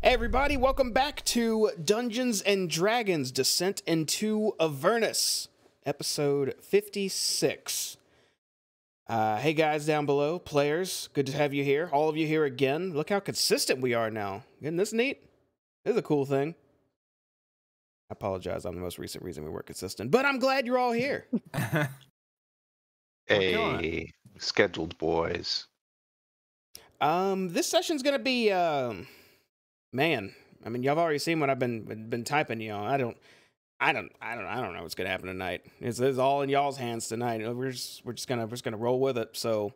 Hey everybody, welcome back to Dungeons and Dragons Descent into Avernus, episode 56. Hey guys down below, players, good to have you here. All of you here again. Look how consistent we are now. Isn't this neat? This is a cool thing. I apologize, I'm the most recent reason we were consistent, but I'm glad you're all here. Hey, scheduled boys. This session's gonna be, man, I mean, y'all have already seen what I've been typing, y'all. I don't know what's gonna happen tonight. It's all in y'all's hands tonight. We're just gonna roll with it. So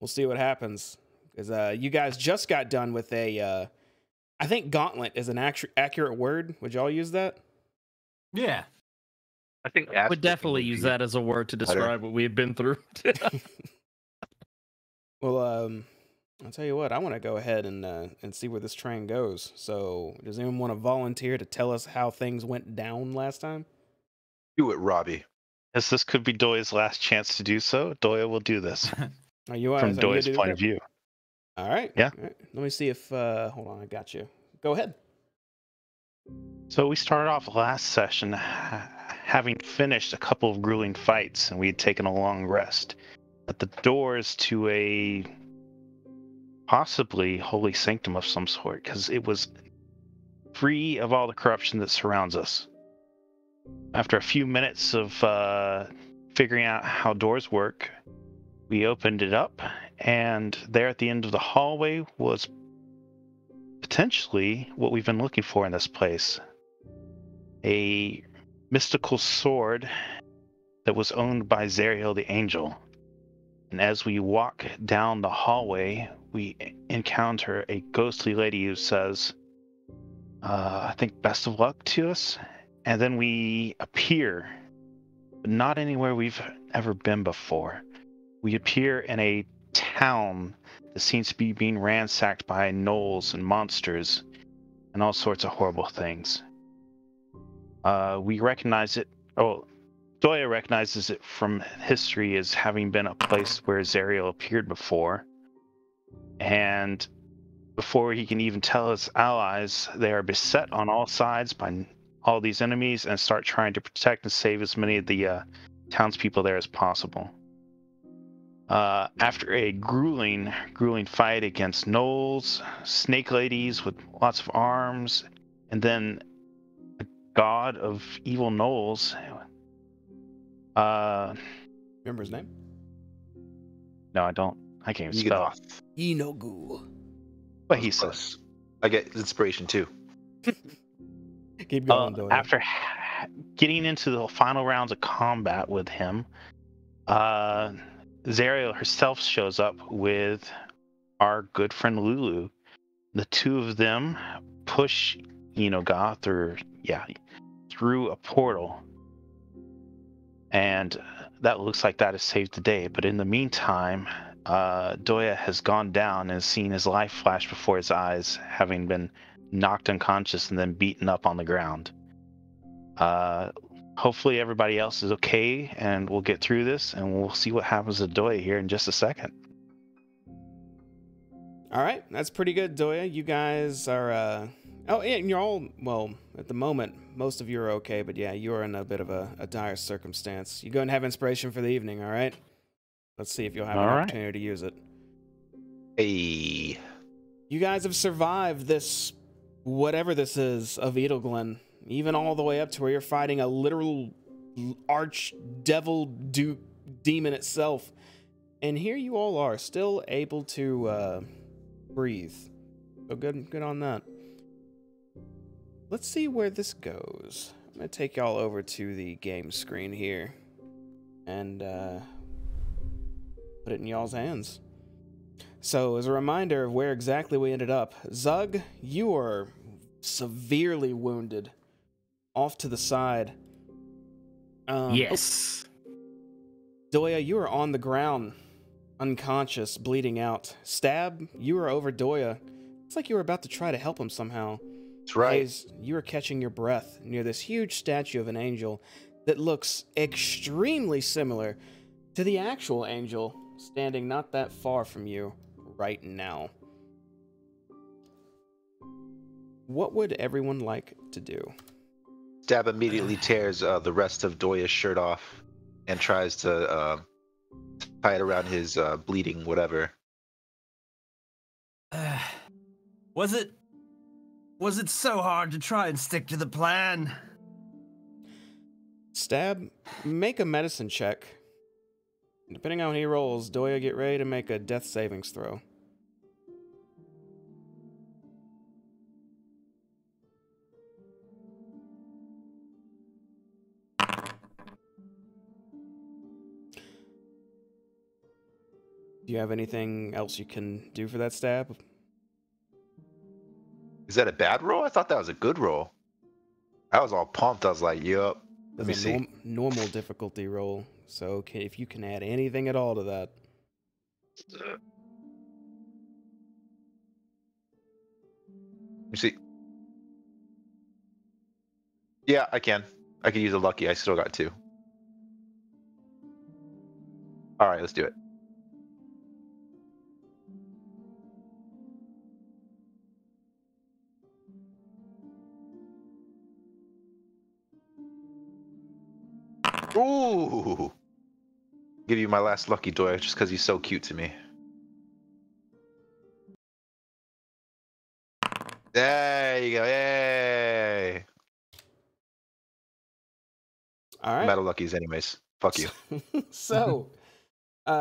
we'll see what happens. Because you guys just got done with a, I think gauntlet is an accurate word. Would y'all use that? Yeah, I think I would definitely use that as a word to describe what we have been through. Well, I'll tell you what. I want to go ahead and see where this train goes. So, does anyone want to volunteer to tell us how things went down last time? Do it, Robbie. As this could be Doya's last chance to do so, Doya will do this Are you from Doya's point of view. All right. Yeah. All right. Let me see if. Hold on, I got you. Go ahead. So we started off last session having finished a couple of grueling fights, and we had taken a long rest at the doors to a possibly holy sanctum of some sort, because it was free of all the corruption that surrounds us. After a few minutes of figuring out how doors work, we opened it up, and there at the end of the hallway was potentially what we've been looking for in this place. A mystical sword that was owned by Zariel the Angel. And as we walk down the hallway, we encounter a ghostly lady who says, I think best of luck to us. And then we appear, but not anywhere we've ever been before. We appear in a town that seems to be being ransacked by gnolls and monsters and all sorts of horrible things. We recognize it. Oh, Doya recognizes it from history as having been a place where Zariel appeared before. And before he can even tell his allies, they are beset on all sides by all these enemies and start trying to protect and save as many of the townspeople there as possible. After a grueling fight against gnolls, snake ladies with lots of arms, and then a god of evil gnolls. Remember his name? No, I don't. I can't even spell. Inogu. But he says. I get inspiration too. Keep going, Doya. After getting into the final rounds of combat with him, Zariel herself shows up with our good friend Lulu. The two of them push Inoga through a portal. And that looks like that has saved the day. But in the meantime, Doya has gone down and seen his life flash before his eyes, having been knocked unconscious and then beaten up on the ground. Hopefully everybody else is okay, and we'll get through this, and we'll see what happens to Doya here in just a second. All right, that's pretty good, Doya. You guys are, oh, yeah, you're all, well, at the moment, most of you are okay, but yeah, you are in a bit of a dire circumstance. You go and have inspiration for the evening, all right? Let's see if you'll have an opportunity to use it. Hey. You guys have survived this, whatever this is, of Edelglen, even all the way up to where you're fighting a literal arch-devil demon itself. And here you all are, still able to breathe. So good on that. Let's see where this goes. I'm going to take y'all over to the game screen here and put it in y'all's hands. So, as a reminder of where exactly we ended up, Zug, you are severely wounded off to the side. Yes. Doya, you are on the ground, unconscious, bleeding out. Stab, you are over Doya. Looks like you were about to try to help him somehow. That's right. Hayes, you are catching your breath near this huge statue of an angel that looks extremely similar to the actual angel standing not that far from you right now. What would everyone like to do? Stab immediately tears the rest of Doya's shirt off and tries to tie it around his bleeding whatever. Was it so hard to try and stick to the plan? Stab, make a medicine check. Depending on how he rolls, Doya, get ready to make a death savings throw. Do you have anything else you can do for that, Stab? Is that a bad roll? I thought that was a good roll. I was all pumped. I was like, yup. Let me see. Normal difficulty roll. So if you can add anything at all to that. Let me see. Yeah, I can. I could use a lucky. I still got 2. All right, let's do it. Ooh! Give you my last lucky Doya just because he's so cute to me. There you go. Yay! All right. I'm out of luckies anyways. Fuck you. So,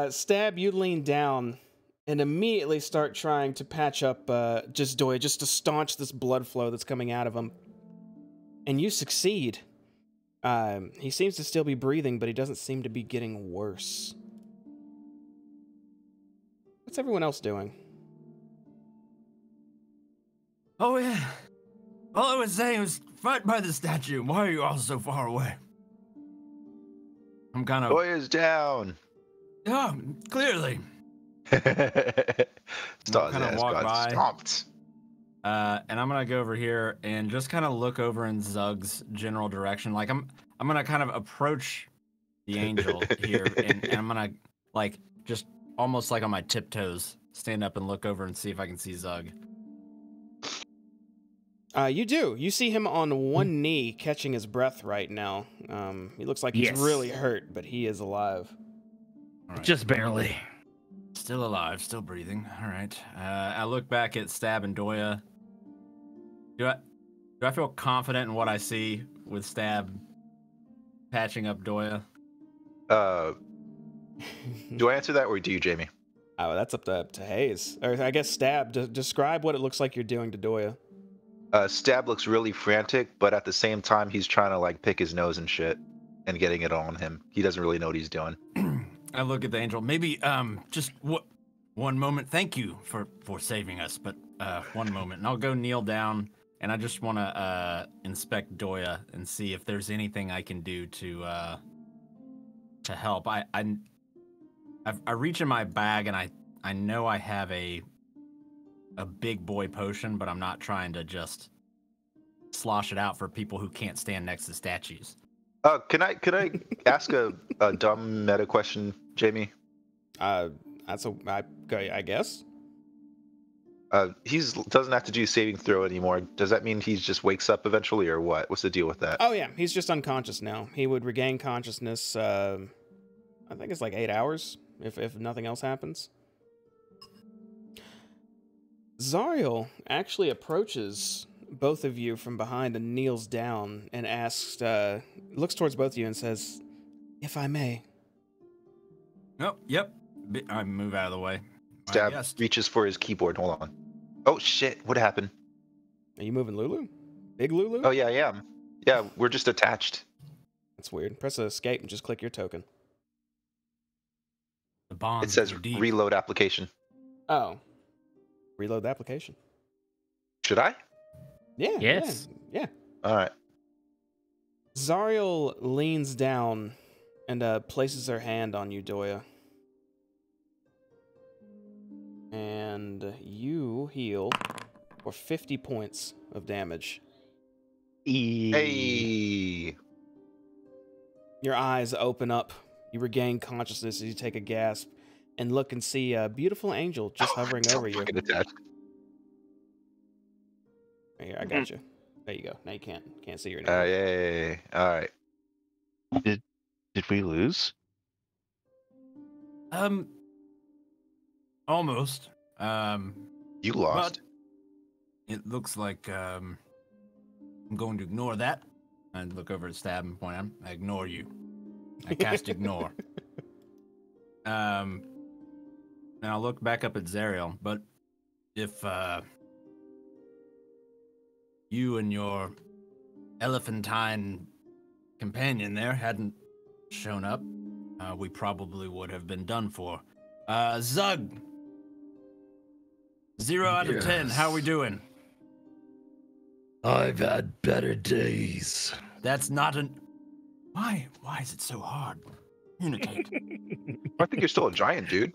Stab, you lean down and immediately start trying to patch up just Doya, just to staunch this blood flow that's coming out of him. And you succeed. He seems to still be breathing, but he doesn't seem to be getting worse. What's everyone else doing? Oh, yeah. All I was saying was right by the statue. Why are you all so far away? I'm kind of... Doya's down. Yeah, clearly. Stars kind of walk by. Stomped. And I'm gonna go over here and just kind of look over in Zug's general direction. Like I'm gonna kind of approach the angel here, and I'm gonna like just almost like on my tiptoes stand up and look over and see if I can see Zug. You do. You see him on one knee catching his breath right now. He looks like he's really hurt, but he is alive. All right. Just barely. Still alive, still breathing. All right. I look back at Stab and Doya. Do I feel confident in what I see with Stab patching up Doya? Do I answer that or do you, Jamie? Oh, that's up to Hayes. Or I guess Stab. Describe what it looks like you're doing to Doya. Stab looks really frantic, but at the same time, he's trying to like pick his nose and shit and getting it on him. He doesn't really know what he's doing. I look at the angel. Maybe just one moment. Thank you for saving us, but one moment, and I'll go kneel down. And I just want to inspect Doya and see if there's anything I can do to help. I reach in my bag and I know I have a big boy potion, but I'm not trying to just slosh it out for people who can't stand next to statues. Can I ask a dumb meta question, Jamie? I guess. He doesn't have to do saving throw anymore. Does that mean he just wakes up eventually, or what? What's the deal with that? Oh yeah, he's just unconscious now. He would regain consciousness. I think it's like 8 hours if nothing else happens. Zariel actually approaches both of you from behind and kneels down and asks, looks towards both of you and says, "If I may." Oh, yep. I move out of the way. Stab reaches for his keyboard. Hold on. Oh shit! What happened? Are you moving Lulu? Big Lulu? Oh yeah, I am. Yeah, we're just attached. That's weird. Press escape and just click your token. The bond. It says reload application. Oh. Reload the application. Should I? Yeah. Yes. Yeah. All right. Zariel leans down and places her hand on you, Doya. And you heal for 50 points of damage. Hey. Your eyes open up. You regain consciousness as you take a gasp and look and see a beautiful angel just hovering over you. Attached. Here, I got you. There you go. Now you can't see your name. Yay. All right. Did we lose? Almost. You lost. But it looks like I'm going to ignore that. I look over at Stab and point out, I ignore you. I cast ignore. And I'll look back up at Zariel, but if you and your elephantine companion there hadn't shown up, we probably would have been done for. Zug, 0 out of 10, how we doing? I've had better days. That's not an... Why is it so hard? Communicate. I think you're still a giant, dude.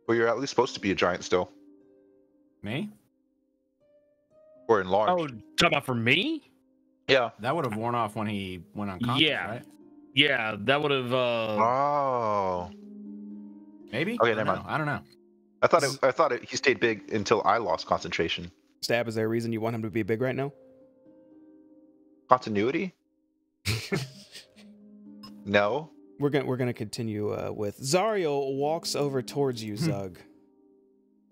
Or you're at least supposed to be a giant still. Me? Or enlarged. Oh, talking about for me? Yeah. That would have worn off when he went unconscious, right? Yeah, that would have. Oh. Maybe? Okay, never mind. I don't know. I thought he stayed big until I lost concentration. Stab, is there a reason you want him to be big right now? Continuity? No. We're gonna continue with Zariel walks over towards you, Zug,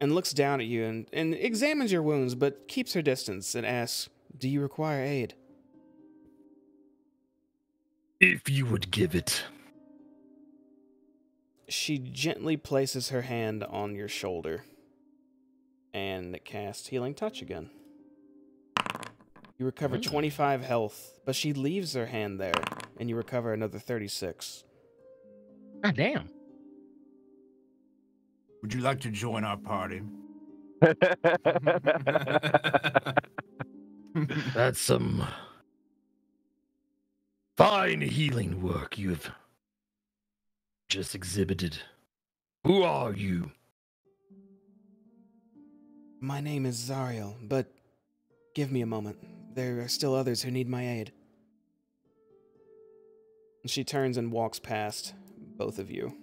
and looks down at you and examines your wounds, but keeps her distance and asks, "Do you require aid?" If you would give it. She gently places her hand on your shoulder and casts Healing Touch again. You recover 25 health, but she leaves her hand there, and you recover another 36. God damn. Would you like to join our party? That's some fine healing work you've just exhibited. Who are you? My name is Zariel, but give me a moment. There are still others who need my aid. She turns and walks past both of you.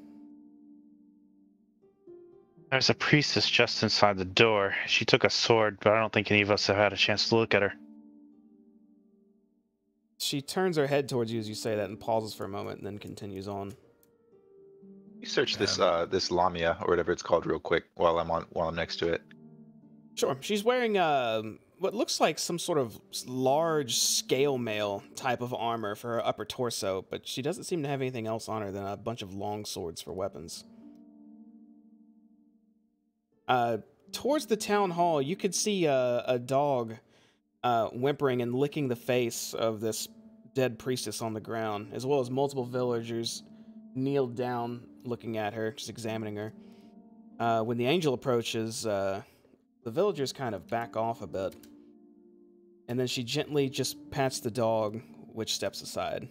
There's a priestess just inside the door. She took a sword, but I don't think any of us have had a chance to look at her. She turns her head towards you as you say that and pauses for a moment and then continues on. You search this this Lamia or whatever it's called real quick while I'm next to it. Sure. She's wearing what looks like some sort of large scale mail type of armor for her upper torso, but she doesn't seem to have anything else on her than a bunch of long swords for weapons. Towards the town hall, you could see a dog whimpering and licking the face of this dead priestess on the ground, as well as multiple villagers kneeled down looking at her, just examining her. When the angel approaches, the villagers kind of back off a bit, and then she gently just pats the dog, which steps aside.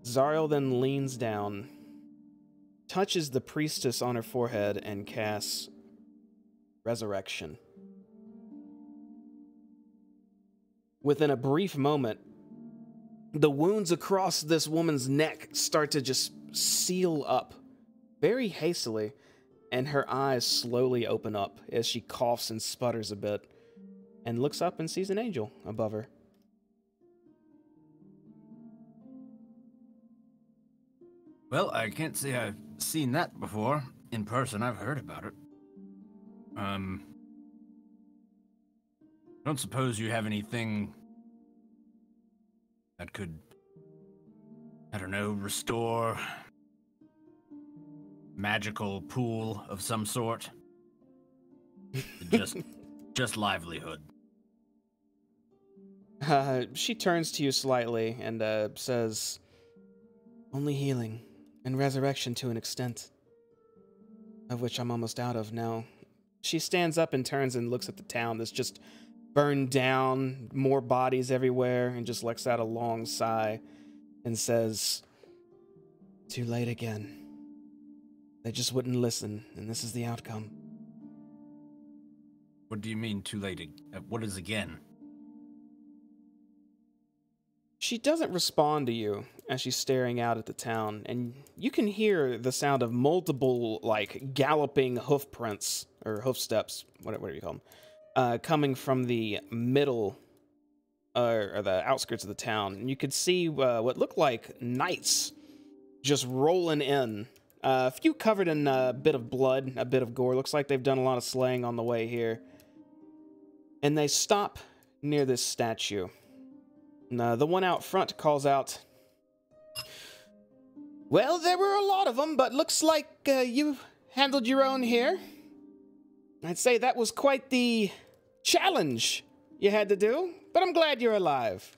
Zariel then leans down, touches the priestess on her forehead, and casts Resurrection. Within a brief moment, the wounds across this woman's neck start to just seal up very hastily, and her eyes slowly open up as she coughs and sputters a bit and looks up and sees an angel above her. Well, I can't say I've seen that before. In person, I've heard about it. I don't suppose you have anything that could, I don't know, restore magical pool of some sort? Just livelihood. She turns to you slightly and says, "Only healing and resurrection to an extent, of which I'm almost out of now." She stands up and turns and looks at the town that's just burned down, more bodies everywhere, and just lets out a long sigh and says, "Too late again. They just wouldn't listen, and this is the outcome." What do you mean too late? What is again? She doesn't respond to you as she's staring out at the town, and you can hear the sound of multiple, galloping hoof prints, or hoof steps, whatever you call them, coming from the middle or the outskirts of the town. And you could see what looked like knights just rolling in. A few covered in a bit of blood, a bit of gore. Looks like they've done a lot of slaying on the way here. And they stop near this statue. And, the one out front calls out, "Well, there were a lot of them, but looks like you handled your own here. I'd say that was quite the challenge you had to do, but I'm glad you're alive."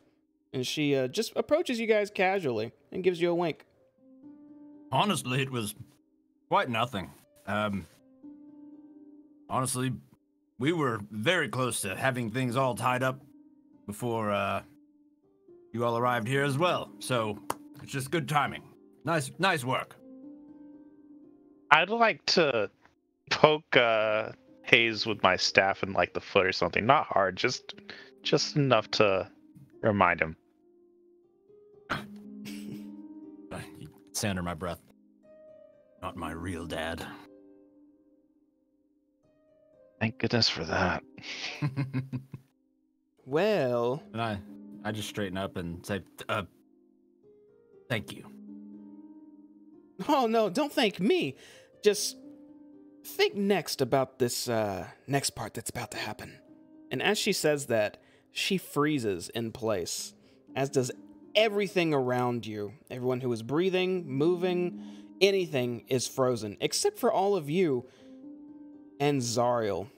And she just approaches you guys casually and gives you a wink. Honestly, it was quite nothing. Honestly, we were very close to having things all tied up before you all arrived here as well. So it's just good timing. Nice work. I'd like to poke Hayes with my staff in like the foot or something. Not hard, just enough to remind him. It's under my breath. Not my real dad. Thank goodness for that. Well, And I just straighten up and say, thank you. oh no, don't thank me. Just think next about this next part that's about to happen. And as she says that, she freezes in place, as does everything around you. Everyone who is breathing, moving, anything is frozen, except for all of you and Zariel,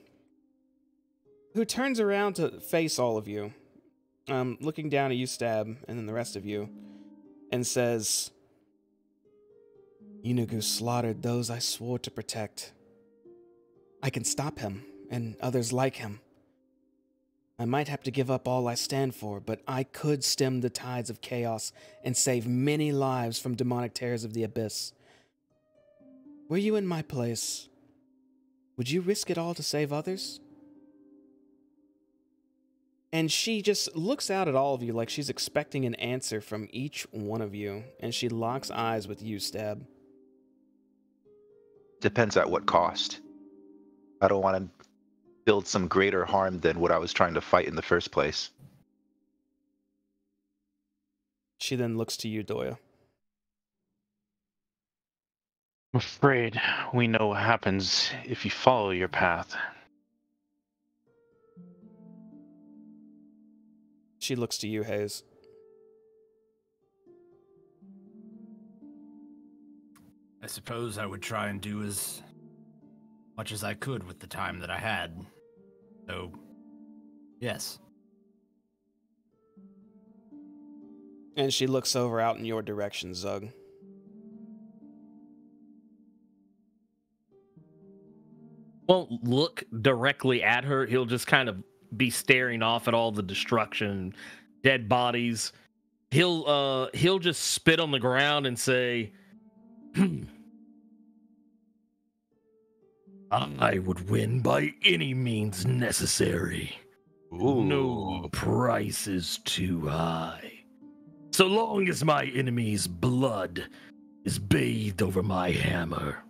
who turns around to face all of you, looking down at you, Stab, and then the rest of you, and says, "Yunugu slaughtered those I swore to protect. I can stop him, and others like him. I might have to give up all I stand for, but I could stem the tides of chaos and save many lives from demonic terrors of the abyss. Were you in my place, would you risk it all to save others?" And she just looks out at all of you like she's expecting an answer from each one of you, and she locks eyes with you, Stab. Depends at what cost. I don't want to build some greater harm than what I was trying to fight in the first place. She then looks to you, Doya. I'm afraid we know what happens if you follow your path. She looks to you, Hayes. I suppose I would try and do as much as I could with the time that I had. So, yes. And she looks over out in your direction, Zug. Won't look directly at her. He'll just kind of be staring off at all the destruction, dead bodies. He'll just spit on the ground and say, "I would win by any means necessary. No price is too high. So long as my enemy's blood is bathed over my hammer,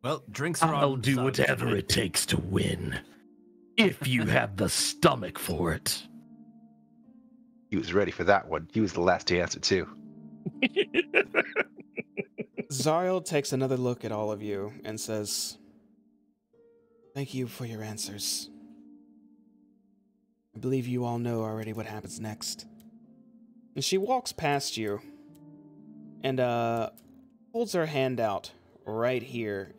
Well, drinks are I'll on do the whatever side. it takes to win. If you have the stomach for it." He was ready for that one. He was the last to answer, too. Zariel takes another look at all of you and says, "Thank you for your answers. I believe you all know already what happens next." And she walks past you and holds her hand out right here,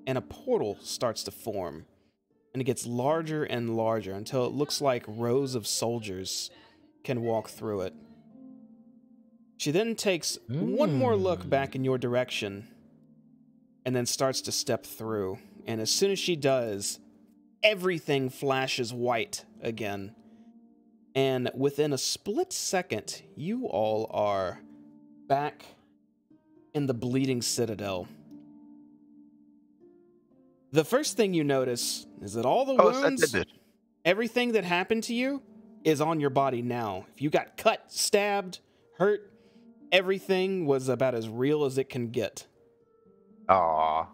and a portal starts to form. And it gets larger and larger until it looks like rows of soldiers can walk through it. She then takes one more look back in your direction and then starts to step through. And as soon as she does, everything flashes white again. And within a split second, you all are back in the Bleeding Citadel. The first thing you notice is that all the wounds, everything that happened to you, is on your body now. If you got cut, stabbed, hurt, everything was about as real as it can get. Aww.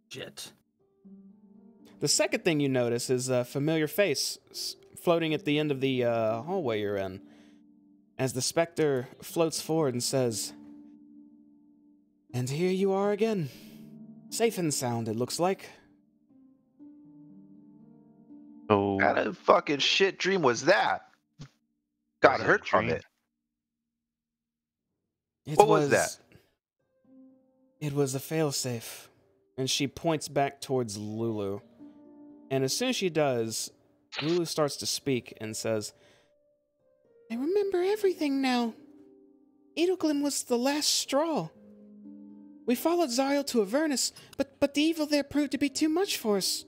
Shit. The second thing you notice is a familiar face floating at the end of the hallway you're in. As the specter floats forward and says, "And here you are again. Safe and sound, it looks like." So, What kind of fucking shit dream was that? Was Got it a hurt from dream? it. It What was that? It was a failsafe. And she points back towards Lulu. And as soon as she does, Lulu starts to speak and says, "I remember everything now. Edelglim was the last straw. We followed Zariel to Avernus, but the evil there proved to be too much for us.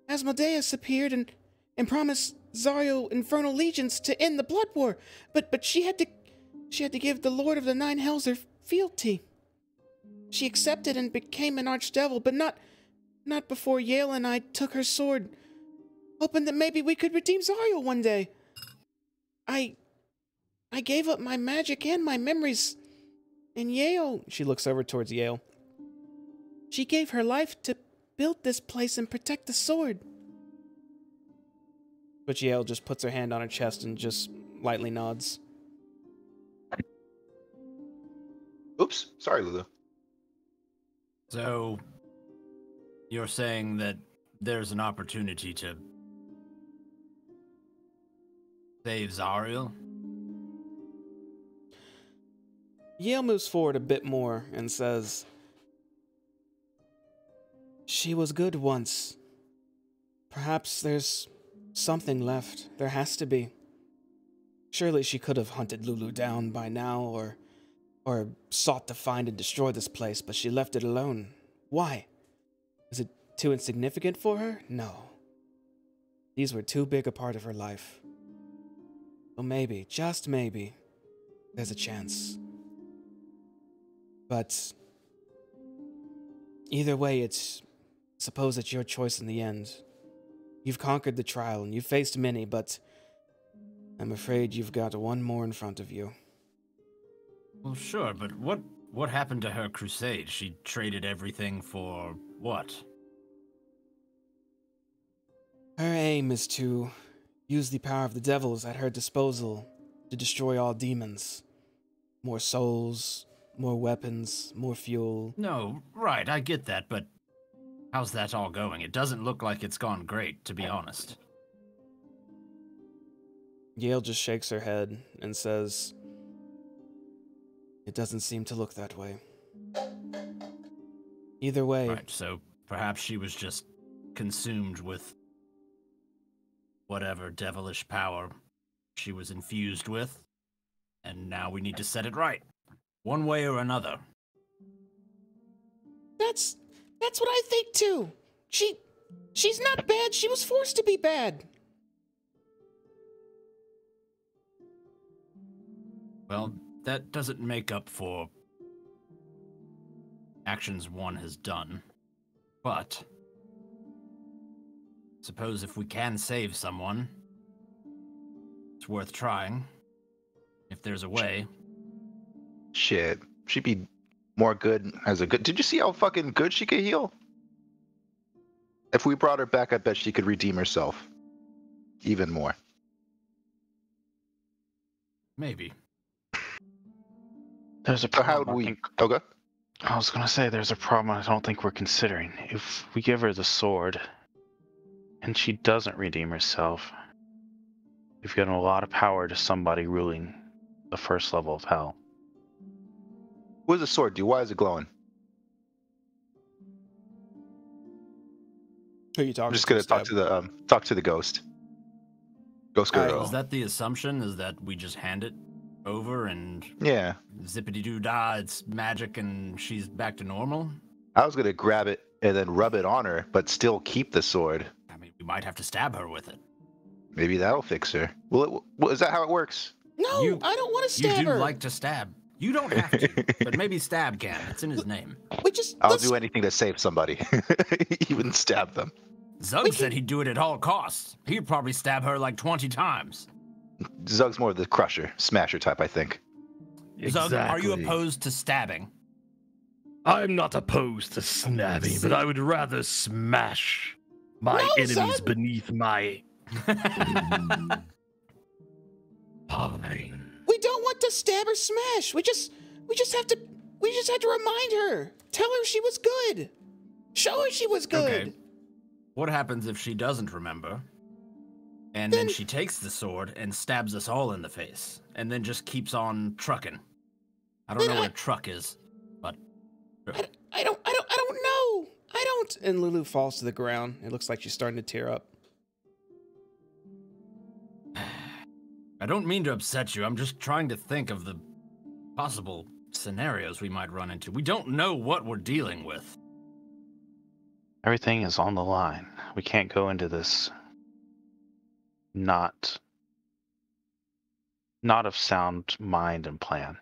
Asmodeus appeared and promised Zariel infernal legions to end the blood war, but she had to give the Lord of the Nine Hells her fealty. She accepted and became an archdevil, but not before Yale and I took her sword, hoping that maybe we could redeem Zariel one day. I gave up my magic and my memories, and Yale," she looks over towards Yale, "she gave her life to build this place and protect the sword." But Yale just puts her hand on her chest and just lightly nods. Oops, sorry, Lulu. So, you're saying that there's an opportunity to save Zariel? Yale moves forward a bit more and says, "She was good once. Perhaps there's something left. There has to be. Surely she could have hunted Lulu down by now, or sought to find and destroy this place, but she left it alone. Why? Is it too insignificant for her? No. These were too big a part of her life. So maybe, just maybe, there's a chance. But either way, suppose it's your choice in the end. You've conquered the trial and you've faced many, but I'm afraid you've got one more in front of you." Well, sure, but what happened to her crusade? She traded everything for what? Her aim is to use the power of the devils at her disposal to destroy all demons. More souls, more weapons, more fuel. No, right, I get that, but how's that all going? It doesn't look like it's gone great, to be honest. Yale just shakes her head and says, "It doesn't seem to look that way. Either way..." Right, so perhaps she was just consumed with whatever devilish power she was infused with, and now we need to set it right, one way or another. That's what I think too. She's not bad. She was forced to be bad. Well, that doesn't make up for actions one has done, but suppose if we can save someone, it's worth trying. If there's a way. Shit, she'd be more good as a good. Did you see how fucking good she could heal? If we brought her back, I bet she could redeem herself even more. Maybe. There's a So how problem. would we? Okay. I was gonna say there's a problem I don't think we're considering. If we give her the sword and she doesn't redeem herself, we've given a lot of power to somebody ruling the first level of hell. What does the sword do? Why is it glowing? Who are you talking I'm just to? gonna talk to the ghost. Ghost All right, girl. Is that the assumption? Is that we just hand it over and Yeah. zippity-doo-dah, it's magic and she's back to normal? I was gonna grab it and then rub it on her, but still keep the sword. I mean, we might have to stab her with it. Maybe that'll fix her. Well, is that how it works? No, I don't want to stab You do her. like to stab. You don't have to, but maybe stab can. It's in his name. I'll do anything to save somebody, even stab them. Zug said he'd do it at all costs. He'd probably stab her like 20 times. Zug's more of the crusher, smasher type, I think. Zug, are you Exactly. opposed to stabbing? I'm not opposed to snapping, but I would rather smash My No, enemies son! beneath my... Fine. We don't want to stab or smash. We just have to remind her. Tell her she was good. Show her she was good. Okay. What happens if she doesn't remember? And then she takes the sword and stabs us all in the face, and then just keeps on trucking. I don't know what a truck is, but I don't know. I don't. And Lulu falls to the ground. It looks like she's starting to tear up. I don't mean to upset you. I'm just trying to think of the possible scenarios we might run into. We don't know what we're dealing with. Everything is on the line. We can't go into this not of sound mind and plan.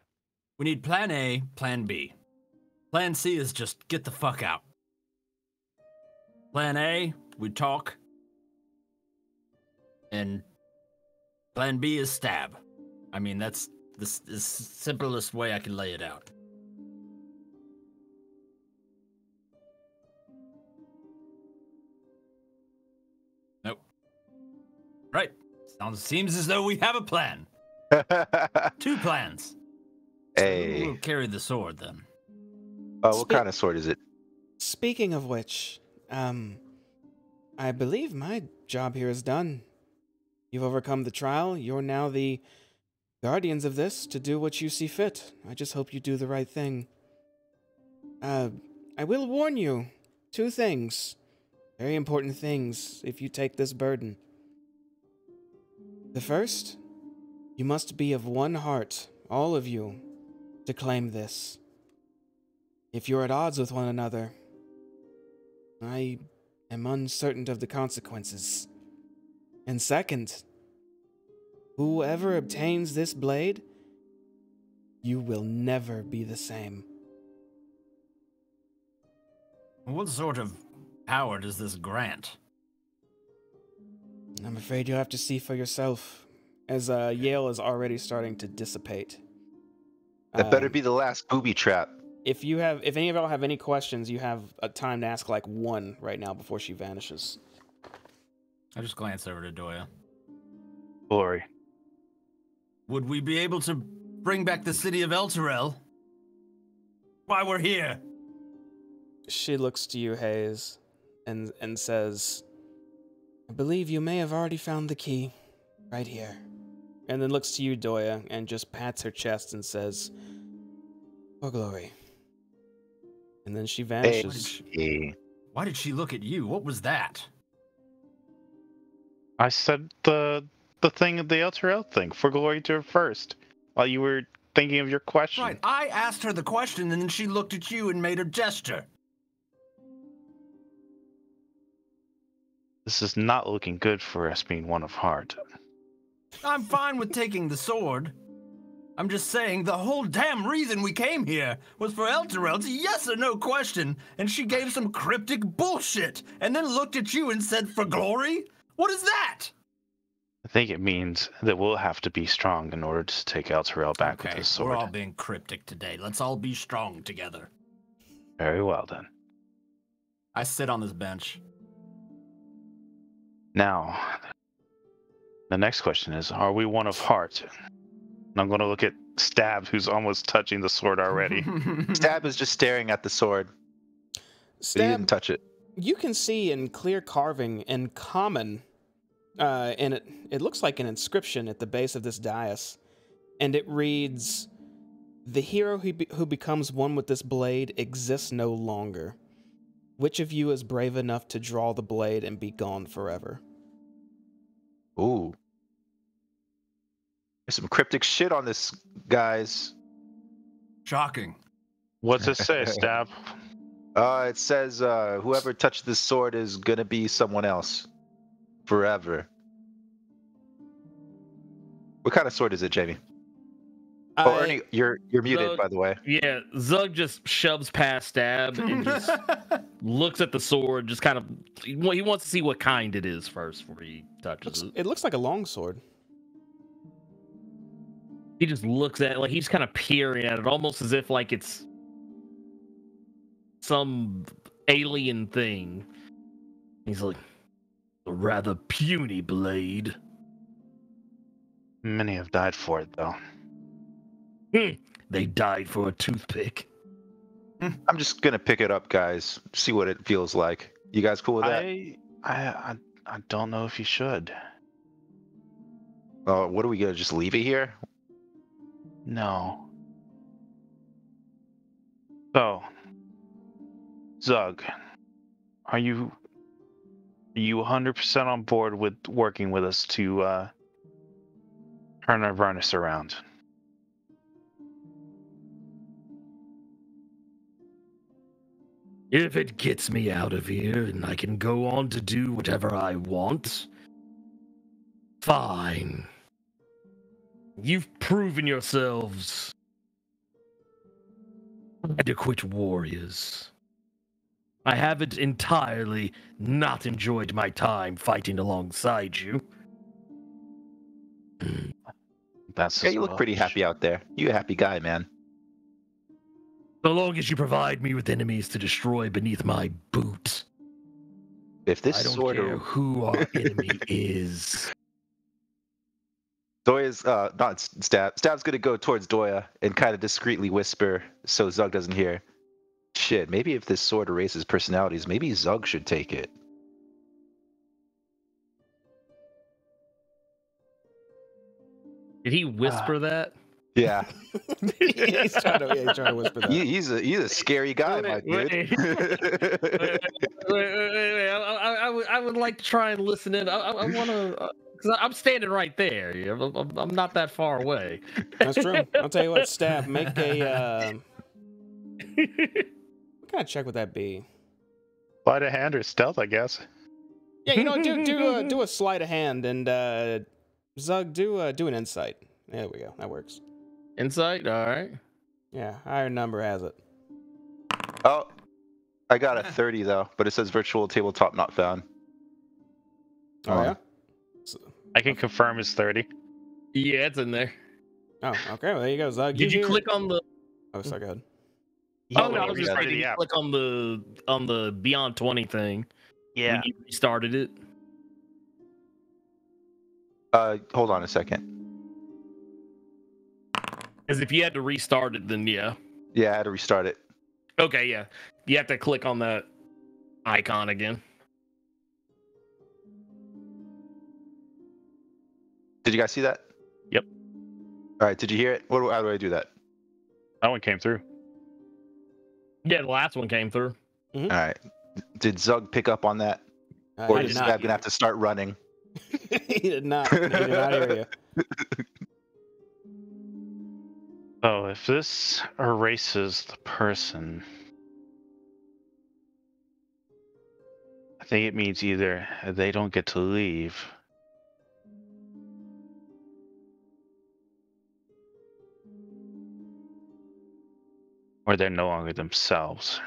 We need plan A, plan B. Plan C is just get the fuck out. Plan A, we talk. And plan B is stab. I mean, that's the simplest way I can lay it out. Nope. Right. Seems as though we have a plan. 2 plans. Hey. We'll carry the sword then. What kind of sword is it? Speaking of which, I believe my job here is done. You've overcome the trial. You're now the guardians of this to do what you see fit. I just hope you do the right thing. I will warn you 2 things. Very important things if you take this burden. The first, you must be of one heart, all of you, to claim this. If you're at odds with one another, I am uncertain of the consequences. And second, whoever obtains this blade, you will never be the same. What sort of power does this grant? I'm afraid you'll have to see for yourself, as Yale is already starting to dissipate. That better be the last booby trap. If any of y'all have any questions, you have a time to ask like 1 right now before she vanishes. I just glanced over to Doya. Glory. Would we be able to bring back the city of Elturel? Why we're here? She looks to you, Hayes, and says, I believe you may have already found the key. Right here. And then looks to you, Doya, and just pats her chest and says, For glory. And then she vanishes. Hey. Why did she look at you? What was that? I said the thing, the Elturel thing, for glory to her first, while you were thinking of your question. Right, I asked her the question and then she looked at you and made a gesture. This is not looking good for us being one of heart. I'm fine with taking the sword. I'm just saying the whole damn reason we came here was for Elturel's yes or no question, and she gave some cryptic bullshit, and then looked at you and said, for glory? What is that? I think it means that we'll have to be strong in order to take Elturel back with Okay, this sword. we're all being cryptic today. Let's all be strong together. Very well, then. I sit on this bench. Now, the next question is, are we one of heart? And I'm going to look at Stab, who's almost touching the sword already. Stab is just staring at the sword. But he Stab, didn't touch it. you can see in clear carving in common, and it looks like an inscription at the base of this dais, and it reads, "The hero who becomes one with this blade exists no longer. Which of you is brave enough to draw the blade and be gone forever?" Ooh. There's some cryptic shit on this, guys. Shocking. What's it say, Stab? It says whoever touched this sword is gonna be someone else. Forever. What kind of sword is it, Jamie? Oh, Ernie, you're muted, Zug, by the way. Yeah, Zug just shoves past Stab and just looks at the sword, just kind of... He wants to see what kind it is first before he touches it. It looks like a longsword. He just looks at it, like he's kind of peering at it, almost as if like it's some alien thing. He's like, A rather puny blade. Many have died for it, though. They died for a toothpick. I'm just gonna pick it up, guys. See what it feels like. You guys cool with that? I don't know if you should. What are we gonna just leave it here? No. So, Zug, are you 100% on board with working with us to turn Avernus around? If it gets me out of here and I can go on to do whatever I want, fine. You've proven yourselves adequate warriors. I haven't entirely not enjoyed my time fighting alongside you. That's Yeah, you look pretty happy out there. You a happy guy, man. So long as you provide me with enemies to destroy beneath my boot, If this I don't sword care who our enemy is. Doya's not Stab. Stab's gonna go towards Doya and kind of discreetly whisper so Zug doesn't hear. Shit, maybe if this sword erases personalities, maybe Zug should take it. Did he whisper that? Yeah, He's trying to whisper that. he's a scary guy, my dude. Wait. I would like to try and listen in. I want to, because I'm standing right there. I'm not that far away. That's true. I'll tell you what, Stab, make a. What kind of check would that be? Sleight of hand or stealth, I guess. Yeah, you know, do a sleight of hand, and Zug, do an insight. There we go. That works. Insight, all right. Yeah, higher number has it. Oh, I got a 30 though, but it says virtual tabletop not found. Oh yeah. I can confirm it's 30. Yeah, it's in there. Oh, okay. Well, there you go, Zug. Did you click on the? Oh, sorry, go ahead. Oh no, I was just restarted saying, did the you app. click on the Beyond 20 thing? Yeah. When you restarted it. Hold on a second. Because if you had to restart it, then yeah. Yeah, I had to restart it. Okay, yeah. You have to click on that icon again. Did you guys see that? Yep. All right. Did you hear it? How do I do that? That one came through. Yeah, the last one came through. All right. Did Zug pick up on that, or He is did Stab not. gonna have to start running? He did not. He did not hear you. So if this erases the person, I think it means either they don't get to leave, or they're no longer themselves.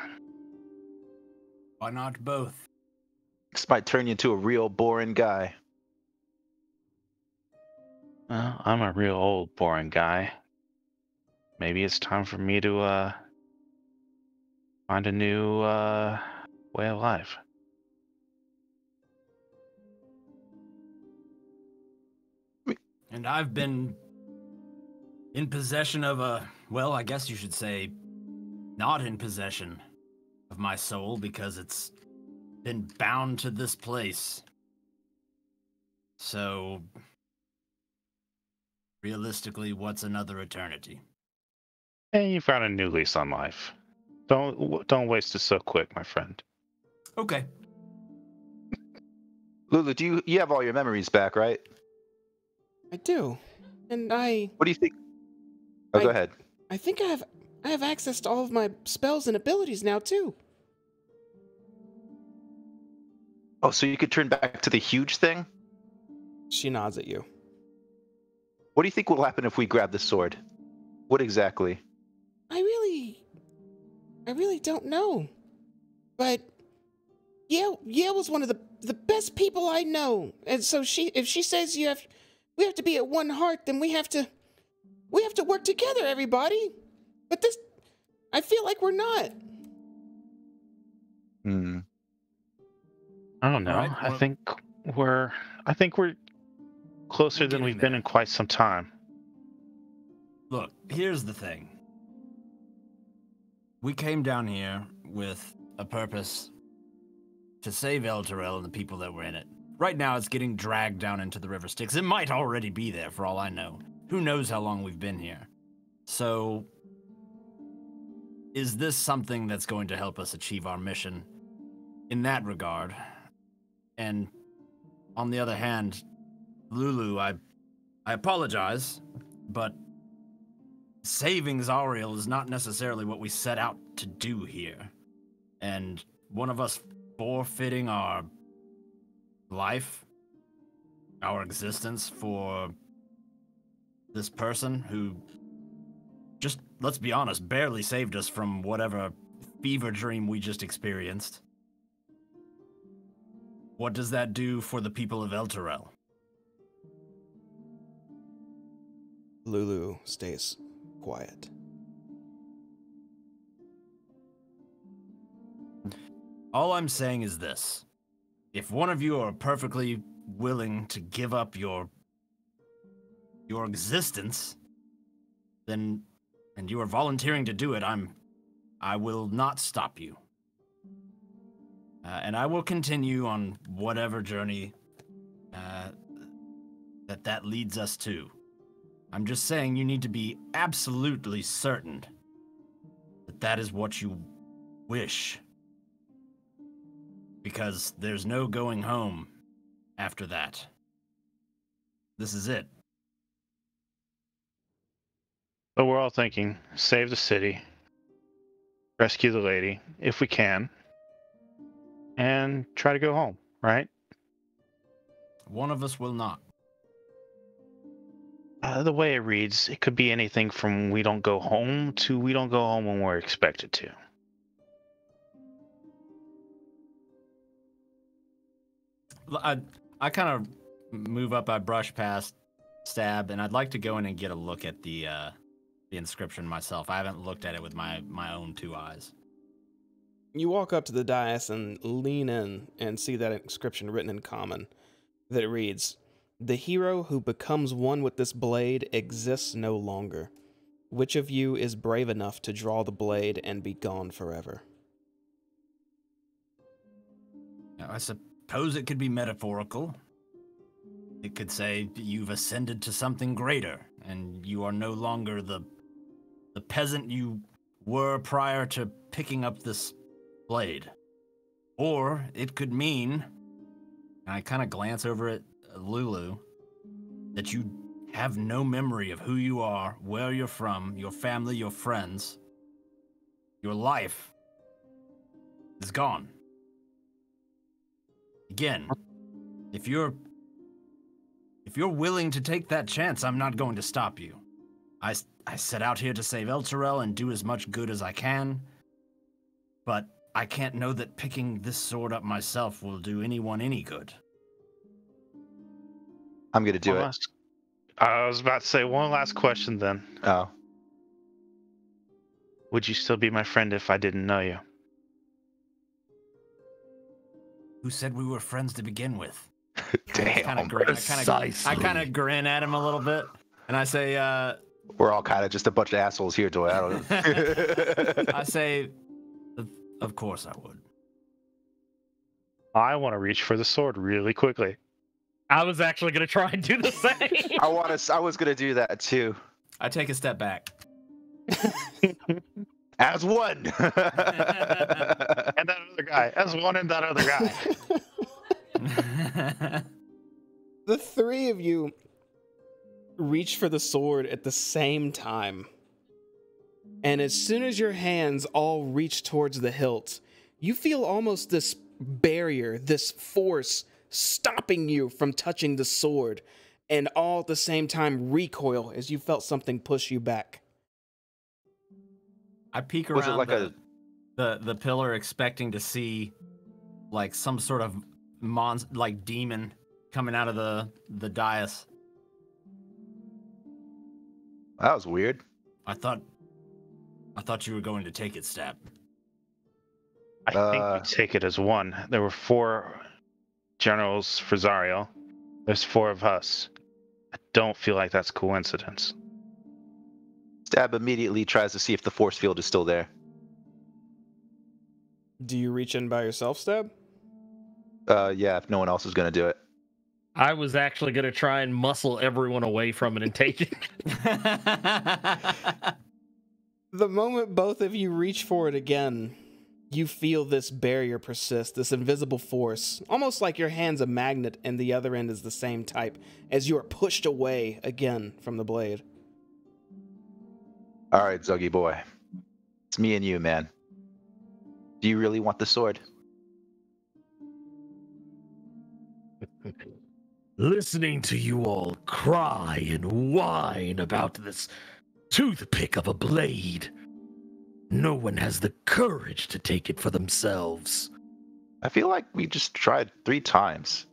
Why not both? This might turn you into a real boring guy. Well, I'm a real old boring guy. Maybe it's time for me to find a new way of life. And I've been in possession of well, I guess you should say, not in possession of my soul because it's been bound to this place. So, realistically, what's another eternity? And you found a new lease on life. Don't waste it so quick, my friend. Okay. Lulu, do you have all your memories back, right? I do, and I What do you think? Oh, go ahead. I think I have access to all of my spells and abilities now too. Oh, so you could turn back to the huge thing? She nods at you. What do you think will happen if we grab the sword? What exactly? I really don't know. But Yale was one of the best people I know. And so if she says we have to be at one heart, then we have to work together, everybody. But I feel like we're not. Hmm. I don't know. All right, I well- think I think we're closer than we've been in quite some time. Look, here's the thing. We came down here with a purpose to save Elturel and the people that were in it. Right now, it's getting dragged down into the River Styx. It might already be there, for all I know. Who knows how long we've been here? So, is this something that's going to help us achieve our mission in that regard? And on the other hand, Lulu, I apologize, but saving Zariel is not necessarily what we set out to do here. And one of us forfeiting our life, our existence for this person who, just let's be honest, barely saved us from whatever fever dream we just experienced. What does that do for the people of Elturel? Lulu stays quiet. All I'm saying is this. If one of you are perfectly willing to give up your existence, then, and you are volunteering to do it, I will not stop you. And I will continue on whatever journey that leads us to. I'm just saying you need to be absolutely certain that that is what you wish. Because there's no going home after that. This is it. But we're all thinking, save the city, rescue the lady, if we can, and try to go home, right? One of us will not. The way it reads, it could be anything from we don't go home to we don't go home when we're expected to. I kind of move up, I brush past Stab, and I'd like to go in and get a look at the inscription myself. I haven't looked at it with my own two eyes. You walk up to the dais and lean in and see that inscription written in common that reads, "The hero who becomes one with this blade exists no longer. Which of you is brave enough to draw the blade and be gone forever?" Now, I suppose it could be metaphorical. It could say you've ascended to something greater, and you are no longer the peasant you were prior to picking up this blade. Or it could mean, and I kind of glance over at Lulu, that you have no memory of who you are, where you're from, your family, your friends. Your life is gone. Again, if you're willing to take that chance, I'm not going to stop you. I set out here to save Elturel and do as much good as I can, but I can't know that picking this sword up myself will do anyone any good. I'm gonna do it. I was about to say one last question then. Oh. Would you still be my friend if I didn't know you? Who said we were friends to begin with? Damn. I kind of grin at him a little bit, and I say, We're all kind of just a bunch of assholes here, Doy. I don't know. I say, of course I would. I want to reach for the sword really quickly. I was actually going to try and do the same. I was gonna do that too. I take a step back. As one. And that other guy. As one and that other guy. The three of you reach for the sword at the same time. And as soon as your hands all reach towards the hilt, you feel almost this barrier, this force stopping you from touching the sword, and all at the same time recoil as you felt something push you back. I peek Was it around like the pillar, expecting to see like some sort of demon coming out of the dais. That was weird. I thought you were going to take it, Stab. I think we take it as one. There were 4 generals for Zariel. There's 4 of us. I don't feel like that's coincidence. Stab immediately tries to see if the force field is still there. Do you reach in by yourself, Stab? Yeah, if no one else is going to do it. I was actually going to try and muscle everyone away from it and take it. The moment both of you reach for it again, you feel this barrier persist, this invisible force, almost like your hand's a magnet and the other end is the same type, as you are pushed away again from the blade. All right, Zuggy boy. It's me and you, man. Do you really want the sword? Listening to you all cry and whine about this toothpick of a blade, no one has the courage to take it for themselves. I feel like we just tried 3 times.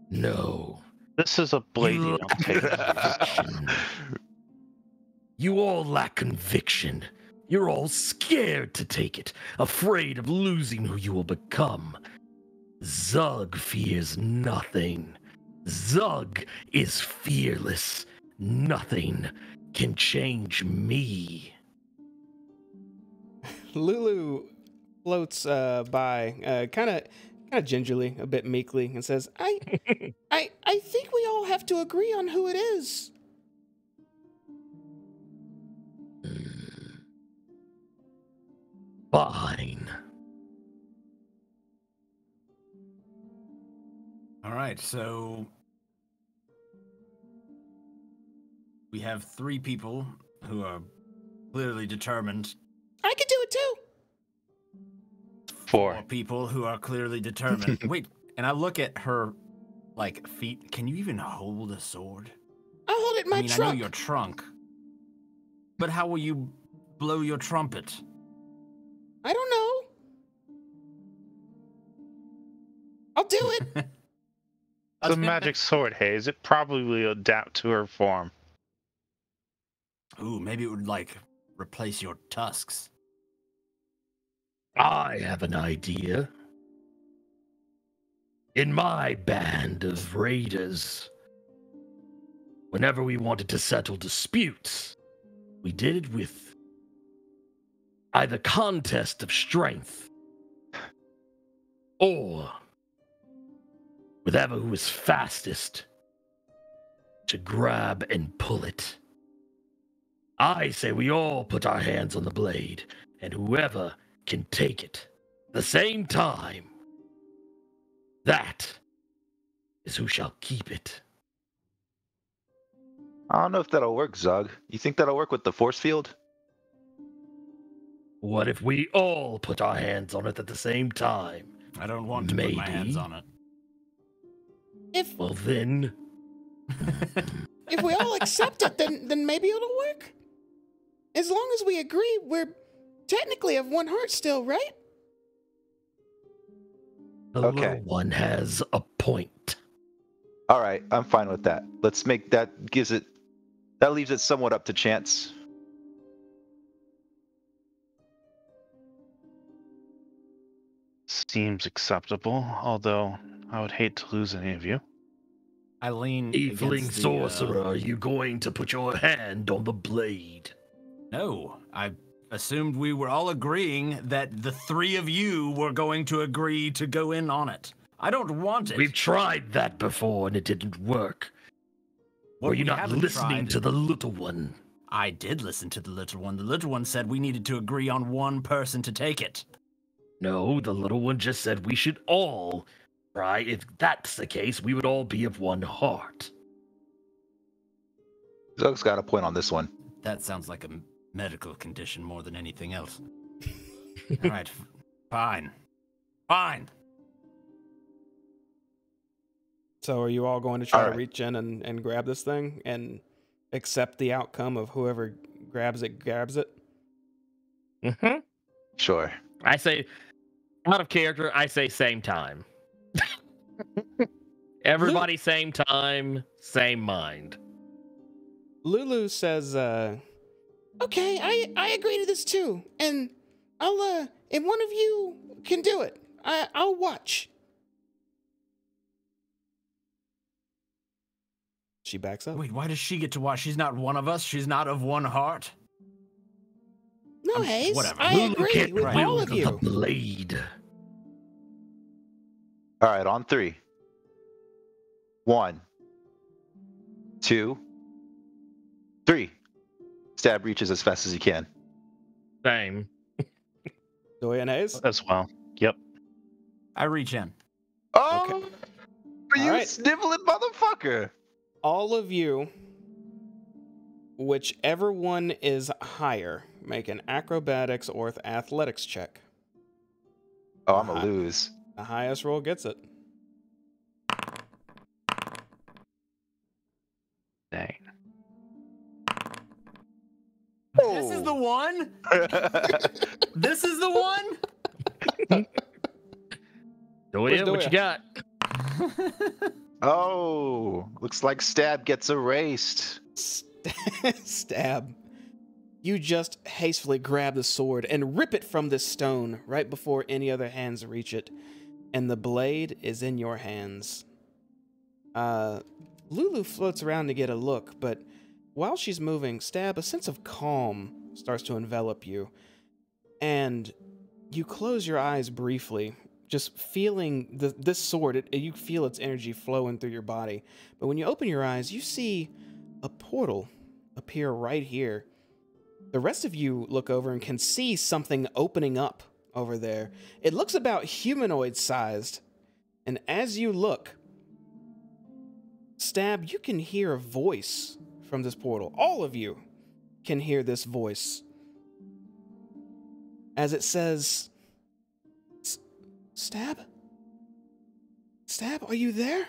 No. This is a blade you You don't take. conviction. You all lack conviction. You're all scared to take it, afraid of losing who you will become. Zug fears nothing. Zug is fearless. Nothing can change me. Lulu floats by, kind of gingerly, a bit meekly, and says, I think we all have to agree on who it is. Fine. All right, so we have 3 people who are clearly determined. I could do it too. 4. People who are clearly determined. Wait, and I look at her, feet. Can you even hold a sword? I'll hold it in my I mean, trunk. I know your trunk, but how will you blow your trumpet? I don't know. I'll do it. It's a magic sword, Hayes. It probably will adapt to her form. Ooh, maybe it would, replace your tusks. I have an idea. In my band of raiders, whenever we wanted to settle disputes, we did it with either contest of strength or whoever who was fastest to grab and pull it. I say we all put our hands on the blade, and whoever can take it at the same time, that is who shall keep it. I don't know if that'll work, Zug. You think that'll work with the force field? What if we all put our hands on it at the same time? I don't want to put my hands Maybe. on it. Well then, If we all accept it, then maybe it'll work. As long as we agree, we're technically of one heart still, right? the Okay. little one has a point. All right, I'm fine with that. Let's make that that leaves it somewhat up to chance. Seems acceptable, although I would hate to lose any of you. I lean Eveling against the, sorcerer, are you going to put your hand on the blade? No, I assumed we were all agreeing that the 3 of you were going to agree to go in on it. I don't want it. We've tried that before and it didn't work. What Were you we not haven't listening tried- to the little one? I did listen to the little one. The little one said we needed to agree on one person to take it. No, the little one just said we should all try. If that's the case, we would all be of one heart. Zug's got a point on this one. That sounds like a medical condition more than anything else. All right, fine. Fine. So are you all going to try All to right. reach in and grab this thing and accept the outcome of whoever grabs it? Mm-hmm. Sure. I say, out of character, I say same time. Everybody same time, same mind. Lulu says, okay, I agree to this too. And I'll, if one of you can do it, I'll watch. She backs up. Wait, why does she get to watch? She's not one of us. She's not of one heart. No, Hayes. whatever. I Lulu agree can't with all of wield you. the blade. All right, on 3. 1, 2, 3. Stab reaches as fast as he can. Same. Doya and Hayes. As well. Yep. I reach in. Oh, Okay. are you All right. sniveling motherfucker? All of you, whichever one is higher, make an acrobatics or athletics check. Oh, I'm gonna lose. The highest roll gets it. Dang. This is the one? This is the one? Doya, what Doya? you got? Oh, looks like Stab gets erased. Stab. You just hastily grab the sword and rip it from this stone right before any other hands reach it, and the blade is in your hands. Lulu floats around to get a look, but while she's moving, Stab, a sense of calm starts to envelop you, and you close your eyes briefly, just feeling this sword. You feel its energy flowing through your body, but when you open your eyes, you see a portal appear right here. The rest of you look over and can see something opening up over there. It looks about humanoid-sized, and as you look, Stab, you can hear a voice from this portal. All of you can hear this voice as it says, Stab? Stab, are you there?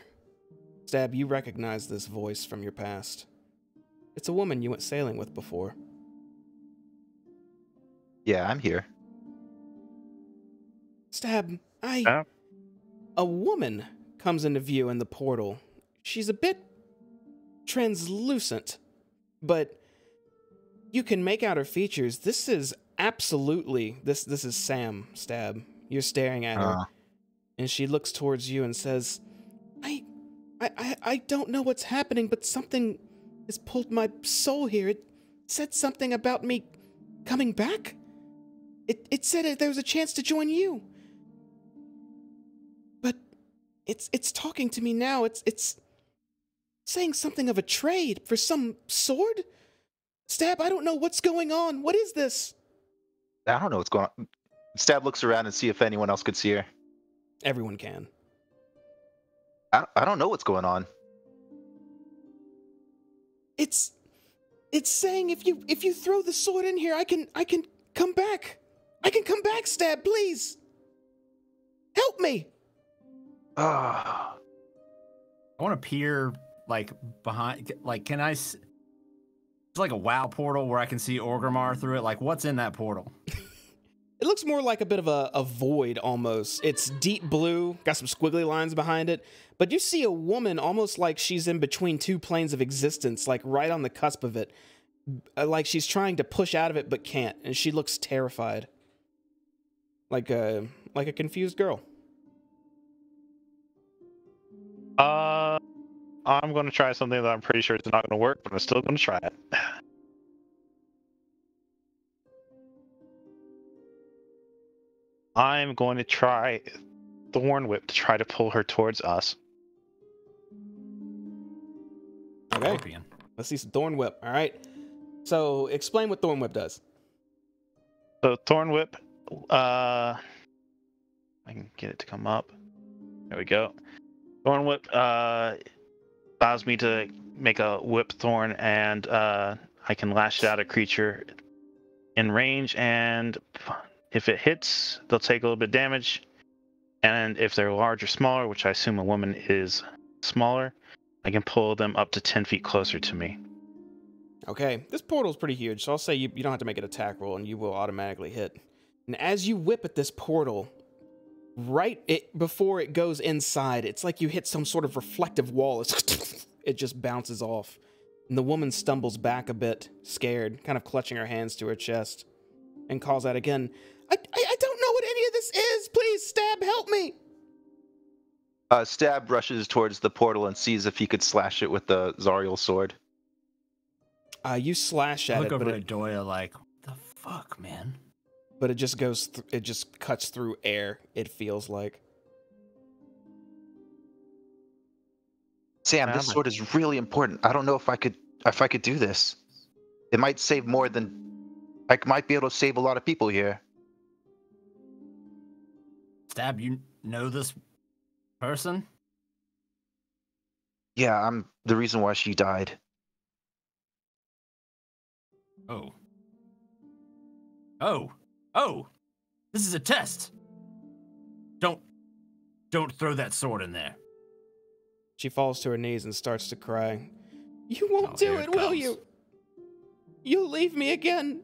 Stab, you recognize this voice from your past. It's a woman you went sailing with before. Yeah, I'm here. Stab, Stab? A woman comes into view in the portal. She's a bit translucent, but you can make out her features. This is absolutely, this is Sam, Stab. You're staring at her, and she looks towards you and says, I don't know what's happening, but something has pulled my soul here. It said something about me coming back. It said there was a chance to join you. But it's talking to me now. It's saying something of a trade for some sword? Stab, I don't know what's going on. What is this? I don't know what's going on. Stab looks around and see if anyone else could see her. Everyone can. I don't know what's going on. It's saying if you throw the sword in here, I can come back. I can come back, Stab, please. Help me. Ah, I want to peer like behind. Like, can I? It's like a WoW portal where I can see Orgrimmar through it. Like, what's in that portal? It looks more like a bit of a void almost. It's deep blue, got some squiggly lines behind it. But you see a woman almost like she's in between two planes of existence, like right on the cusp of it. Like she's trying to push out of it but can't, and she looks terrified. Like a confused girl. I'm going to try something that I'm pretty sure is not going to work, but I'm still going to try it. I'm going to try Thorn Whip to try to pull her towards us. Okay. Scorpion. Let's see some Thorn Whip. All right. So explain what Thorn Whip does. So Thorn Whip, I can get it to come up. There we go. Thorn Whip allows me to make a whip thorn, and I can lash it out at a creature in range, and if it hits, they'll take a little bit of damage. And if they're large or smaller, which I assume a woman is smaller, I can pull them up to 10 feet closer to me. Okay, this portal's pretty huge, so I'll say you don't have to make an attack roll, and you will automatically hit. And as you whip at this portal, before it goes inside, it's like you hit some sort of reflective wall. It just bounces off. And the woman stumbles back a bit, scared, kind of clutching her hands to her chest, and calls out again, I don't know what any of this is! Please, Stab, help me! Stab rushes towards the portal and sees if he could slash it with the Zariel sword. You slash I at look it, over but at Doya like, what the fuck, man? it just goes. It just cuts through air. It feels like. Sam, this sword is really important. I don't know if I could do this. It might save more than I might be able to save a lot of people here. Stab, you know this person? Yeah, I'm the reason why she died. Oh. Oh. Oh. This is a test. Don't throw that sword in there. She falls to her knees and starts to cry. You won't Oh, do here it, it will comes. you? You'll leave me again.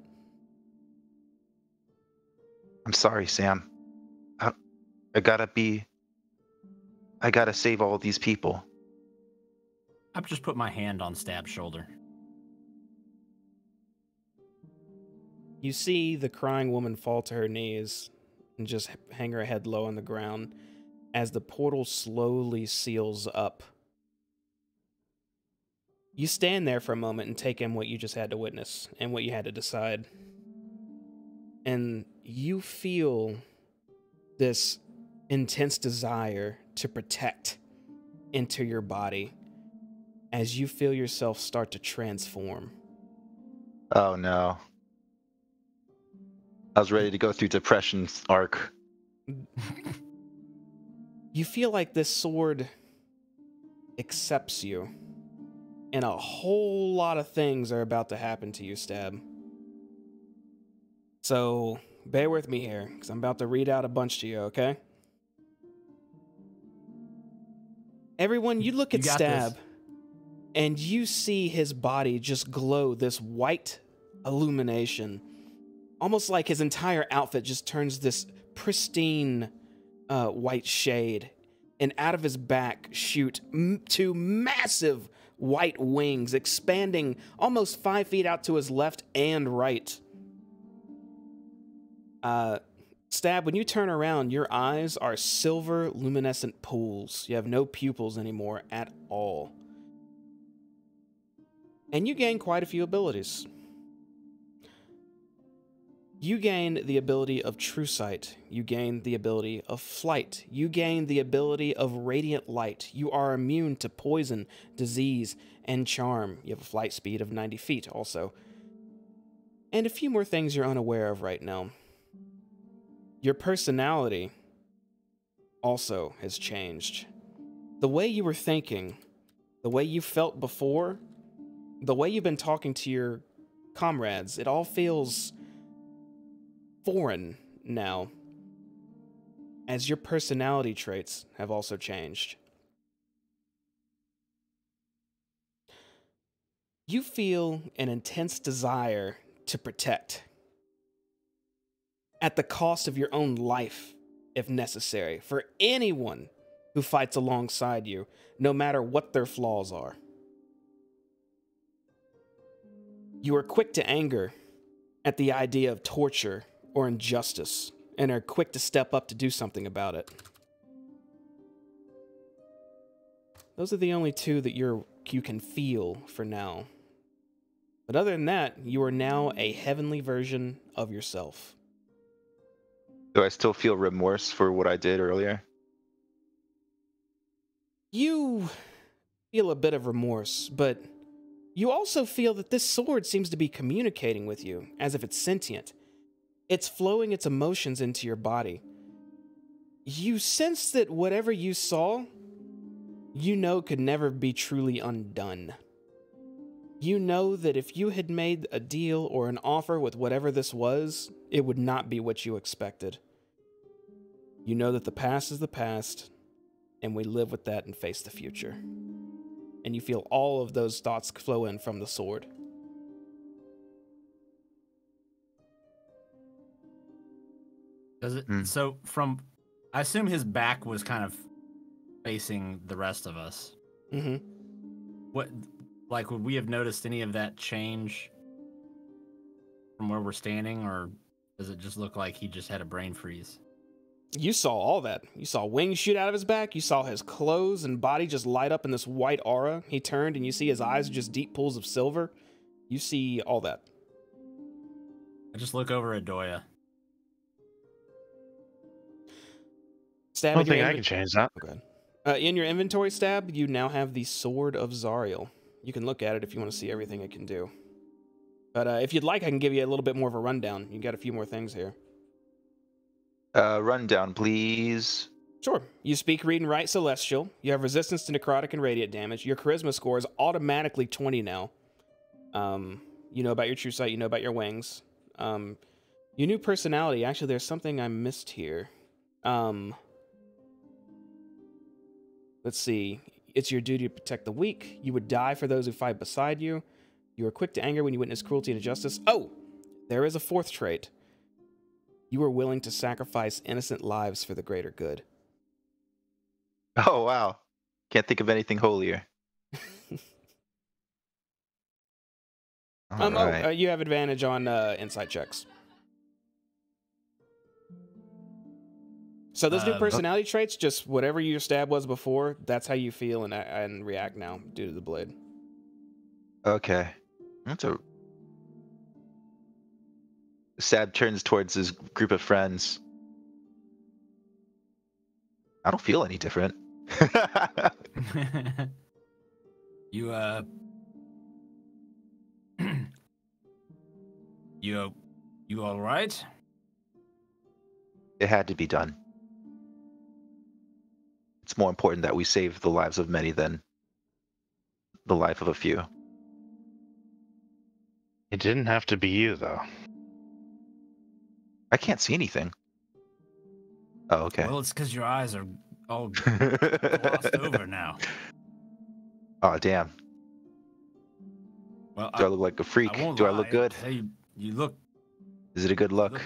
I'm sorry, Sam. I gotta save all these people. I've just put my hand on Stab's shoulder. You see the crying woman fall to her knees and just hang her head low on the ground as the portal slowly seals up. You stand there for a moment and take in what you just had to witness and what you had to decide. And you feel this intense desire to protect enter your body as you feel yourself start to transform. Oh no. I was ready to go through depression's arc. You feel like this sword accepts you, and a whole lot of things are about to happen to you, Stab. So bear with me here, because I'm about to read out a bunch to you, okay? Everyone, you look You at got Stab, this. and you see his body just glow this white illumination. Almost like his entire outfit just turns this pristine white shade. And out of his back shoot two massive white wings, expanding almost 5 feet out to his left and right. Stab, when you turn around, your eyes are silver luminescent pools. You have no pupils anymore at all. And you gain quite a few abilities. You gain the ability of true sight. You gain the ability of flight. You gain the ability of radiant light. You are immune to poison, disease, and charm. You have a flight speed of 90 feet also. And a few more things you're unaware of right now. Your personality also has changed. The way you were thinking, the way you felt before, the way you've been talking to your comrades, it all feels foreign now, as your personality traits have also changed. You feel an intense desire to protect, at the cost of your own life, if necessary, for anyone who fights alongside you, no matter what their flaws are. You are quick to anger at the idea of torture or injustice, and are quick to step up to do something about it. Those are the only two that you can feel for now. But other than that, you are now a heavenly version of yourself. Do I still feel remorse for what I did earlier? You feel a bit of remorse, but you also feel that this sword seems to be communicating with you, as if it's sentient. It's flowing its emotions into your body. You sense that whatever you saw, you know could never be truly undone. You know that if you had made a deal or an offer with whatever this was, it would not be what you expected. You know that the past is the past, and we live with that and face the future. And you feel all of those thoughts flow in from the sword. Does it? Hmm. So I assume his back was kind of facing the rest of us. Mm-hmm. Would we have noticed any of that change from where we're standing, or does it just look like he just had a brain freeze? You saw all that. You saw wings shoot out of his back. You saw his clothes and body just light up in this white aura. He turned and you see his eyes are just deep pools of silver. You see all that. I just look over at Doya. Stab I in don't your think I can change that. Okay. In your inventory, Stab, you now have the Sword of Zariel. You can look at it if you want to see everything it can do. But if you'd like, I can give you a little bit more of a rundown. You got a few more things here. Rundown, please. Sure. You speak, read, and write Celestial. You have resistance to necrotic and radiant damage. Your charisma score is automatically 20 now. You know about your true sight. You know about your wings. Your new personality. Actually, there's something I missed here. Let's see. It's your duty to protect the weak. You would die for those who fight beside you. You are quick to anger when you witness cruelty and injustice. Oh, there is a fourth trait. You are willing to sacrifice innocent lives for the greater good. Oh, wow. Can't think of anything holier. All right. You have advantage on insight checks. So those new personality traits, just whatever your stab was before, that's how you feel and react now due to the blade. Okay. That's a... Sab turns towards his group of friends. I don't feel any different. You you all right? It had to be done. It's more important that we save the lives of many than the life of a few. It didn't have to be you, though. I can't see anything. Oh, okay. Well, it's because your eyes are all glossed over now. Oh, damn. Well, Do I look like a freak? Do I look good? Hey, you look Is it a good look?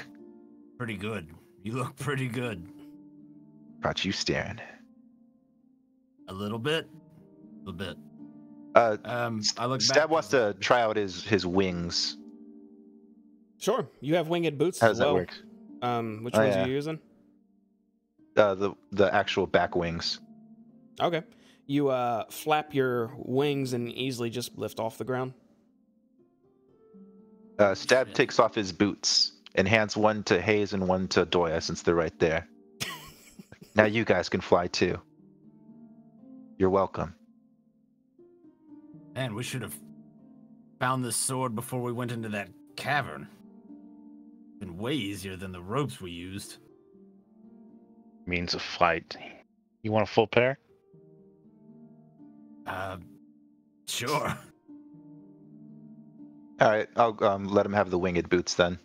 pretty good. You look pretty good. Caught you staring. A little bit. A little bit. I look Stab back. wants to try out his wings. Sure. You have winged boots How as does well. that work? Which Oh, ones yeah. are you using? The actual back wings. Okay. You flap your wings and easily just lift off the ground. Stab takes off his boots and hands one to Hayes and one to Doya since they're right there. Now you guys can fly too. You're welcome. Man, we should have found this sword before we went into that cavern. Been way easier than the ropes we used. Means of flight. You want a full pair? Sure. All right, I'll let him have the winged boots then.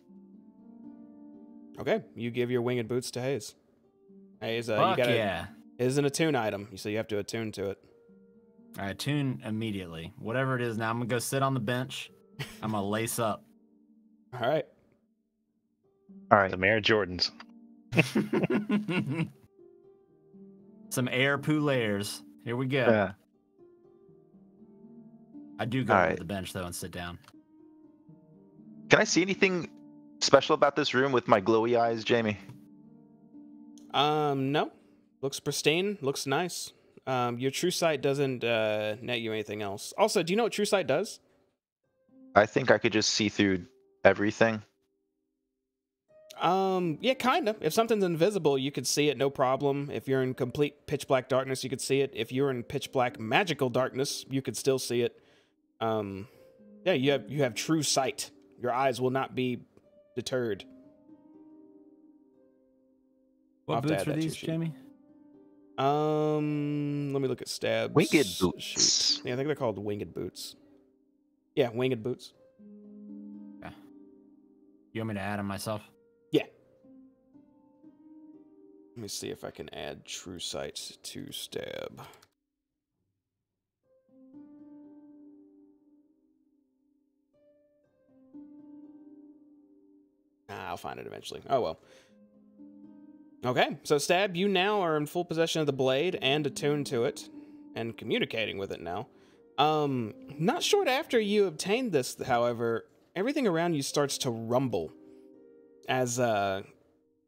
Okay. You give your winged boots to Hayes. Hayes, you Fuck gotta. yeah. It is an attune item, so you have to attune to it. All right, tune immediately. Whatever it is now, I'm gonna go sit on the bench. I'm gonna lace up. All right. All right. The Mayor Jordans. Some air poulettes. Here we go. Yeah. I do go All to right. the bench though and sit down. Can I see anything special about this room with my glowy eyes, Jamie? No. Looks pristine. Looks nice. Your true sight doesn't net you anything else. Also, do you know what true sight does? I think I could just see through everything. Yeah, kind of. If something's invisible, you could see it, no problem. If you're in complete pitch black darkness, you could see it. If you're in pitch black magical darkness, you could still see it. Yeah, you have true sight. Your eyes will not be deterred. I'll What have to boots add are that to these, your sheet. Jamie? Let me look at Stab's Winged boots. shoot. Yeah, I think they're called winged boots. Yeah, winged boots. Okay. You want me to add them myself? Yeah. Let me see if I can add true sight to Stab. I'll find it eventually. Oh well. Okay, so Stab, you now are in full possession of the blade and attuned to it, and communicating with it now. Not short after you obtained this, however, everything around you starts to rumble as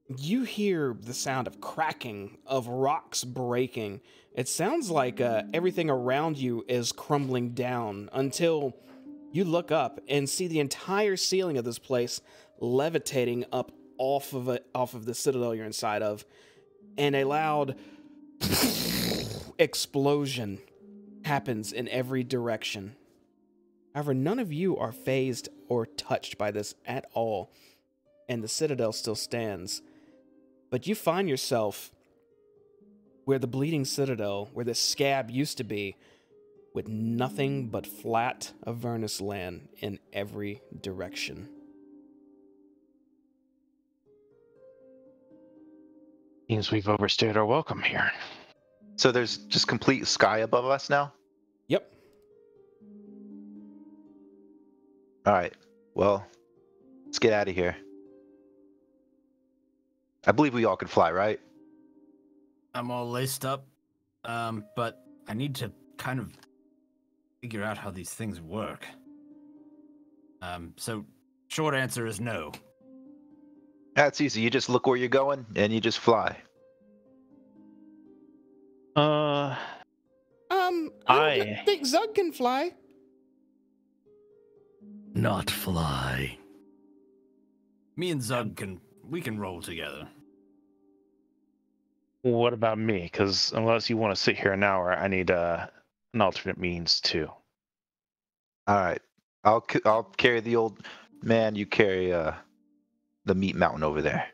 you hear the sound of cracking, of rocks breaking. It sounds like everything around you is crumbling down until you look up and see the entire ceiling of this place levitating up off of the citadel you're inside of, and a loud explosion happens in every direction. However, none of you are fazed or touched by this at all, and the citadel still stands. But you find yourself where the bleeding citadel, where the scab used to be, with nothing but flat Avernus land in every direction. Seems we've overstayed our welcome here. So there's just complete sky above us now? Yep. All right. Well, let's get out of here. I believe we all can fly, right? I'm all laced up, but I need to kind of figure out how these things work. So short answer is no. That's easy. You just look where you're going and you just fly. I don't think Zug can fly. Not fly. Me and Zug we can roll together. What about me? Because unless you want to sit here an hour, I need an alternate means too. All right. I'll carry the old man. You carry the meat mountain over there.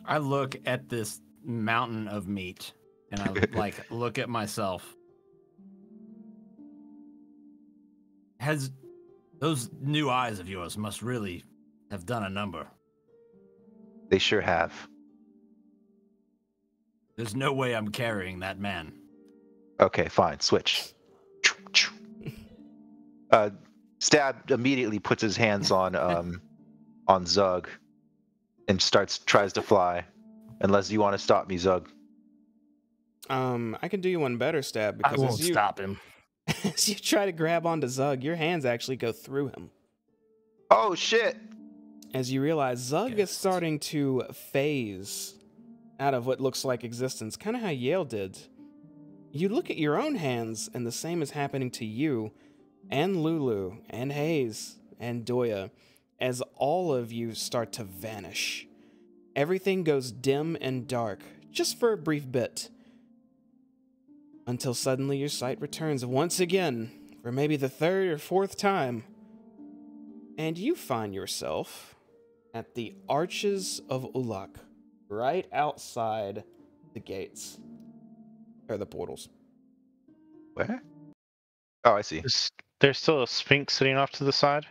I look at this mountain of meat and I look at myself. Those new eyes of yours must really have done a number. They sure have. There's no way I'm carrying that man. Okay, fine. Switch. Stab immediately puts his hands on Zug and tries to fly. Unless you want to stop me, Zug. I can do you one better, Stab, because I won't stop him. as you try to grab onto Zug, your hands actually go through him. Oh shit! As you realize Zug is starting to phase out of what looks like existence, kind of how Yale did. You look at your own hands, and the same is happening to you, and Lulu, and Hayes, and Doya, as all of you start to vanish. Everything goes dim and dark, just for a brief bit, until suddenly your sight returns once again, for maybe the third or fourth time, and you find yourself at the Arches of Ulak, right outside the gates, or the portals. Where? Oh, I see. There's still a sphinx sitting off to the side?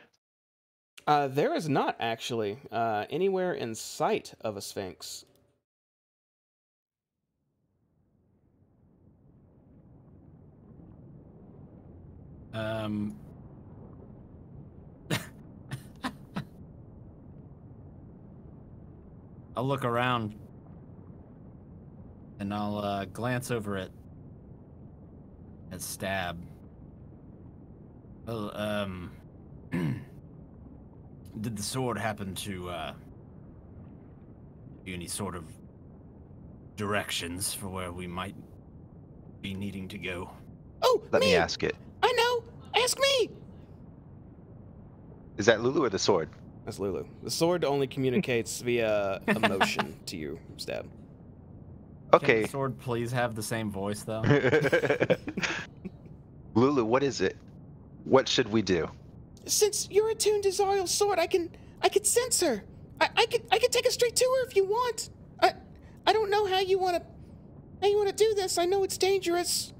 There is not actually anywhere in sight of a sphinx. I'll look around and I'll glance over at Stab. Well, did the sword happen to give you any sort of directions for where we might be needing to go? Oh, Let me ask it. I know. Ask me. Is that Lulu or the sword? That's Lulu. The sword only communicates via emotion to you, Stab. Can Okay. the sword please have the same voice, though? Lulu, what is it? What should we do? Since you're attuned to Zariel's sword, I can sense her. I could take us straight to her if you want. I don't know how you want to do this. I know it's dangerous.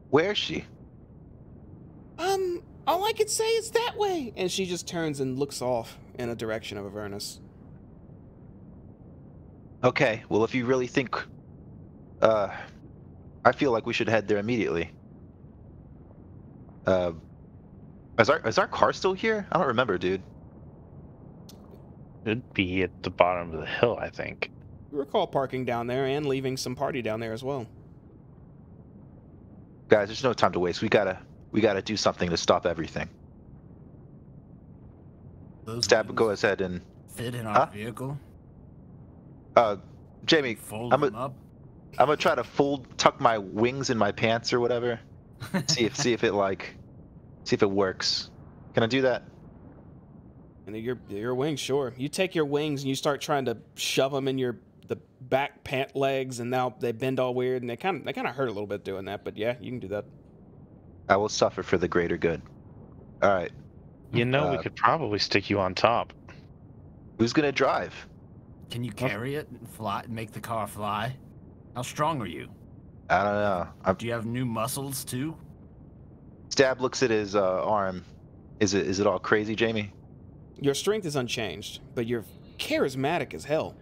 Where is she? All I could say is that way. And she just turns and looks off in a direction of Avernus. Okay, well, if you really think... I feel like we should head there immediately. Is our car still here? I don't remember, dude. It'd be at the bottom of the hill, I think. You recall parking down there and leaving some party down there as well. Guys, there's no time to waste. We gotta do something to stop everything. Those Stab, wings go ahead and... fit in our vehicle? Jamie, Fold I'm them up. gonna try to tuck my wings in my pants or whatever. See if it works. Can I do that? And your wings, sure. You take your wings and you start trying to shove them in the back pant legs, and now they bend all weird, and they kind of hurt a little bit doing that. But yeah, you can do that. I will suffer for the greater good. All right. You know, we could probably stick you on top. Who's gonna drive? Can you carry it and fly? Make the car fly? How strong are you? I don't know. Do you have new muscles too? Stab looks at his arm. Is it all crazy, Jamie? Your strength is unchanged, but you're charismatic as hell.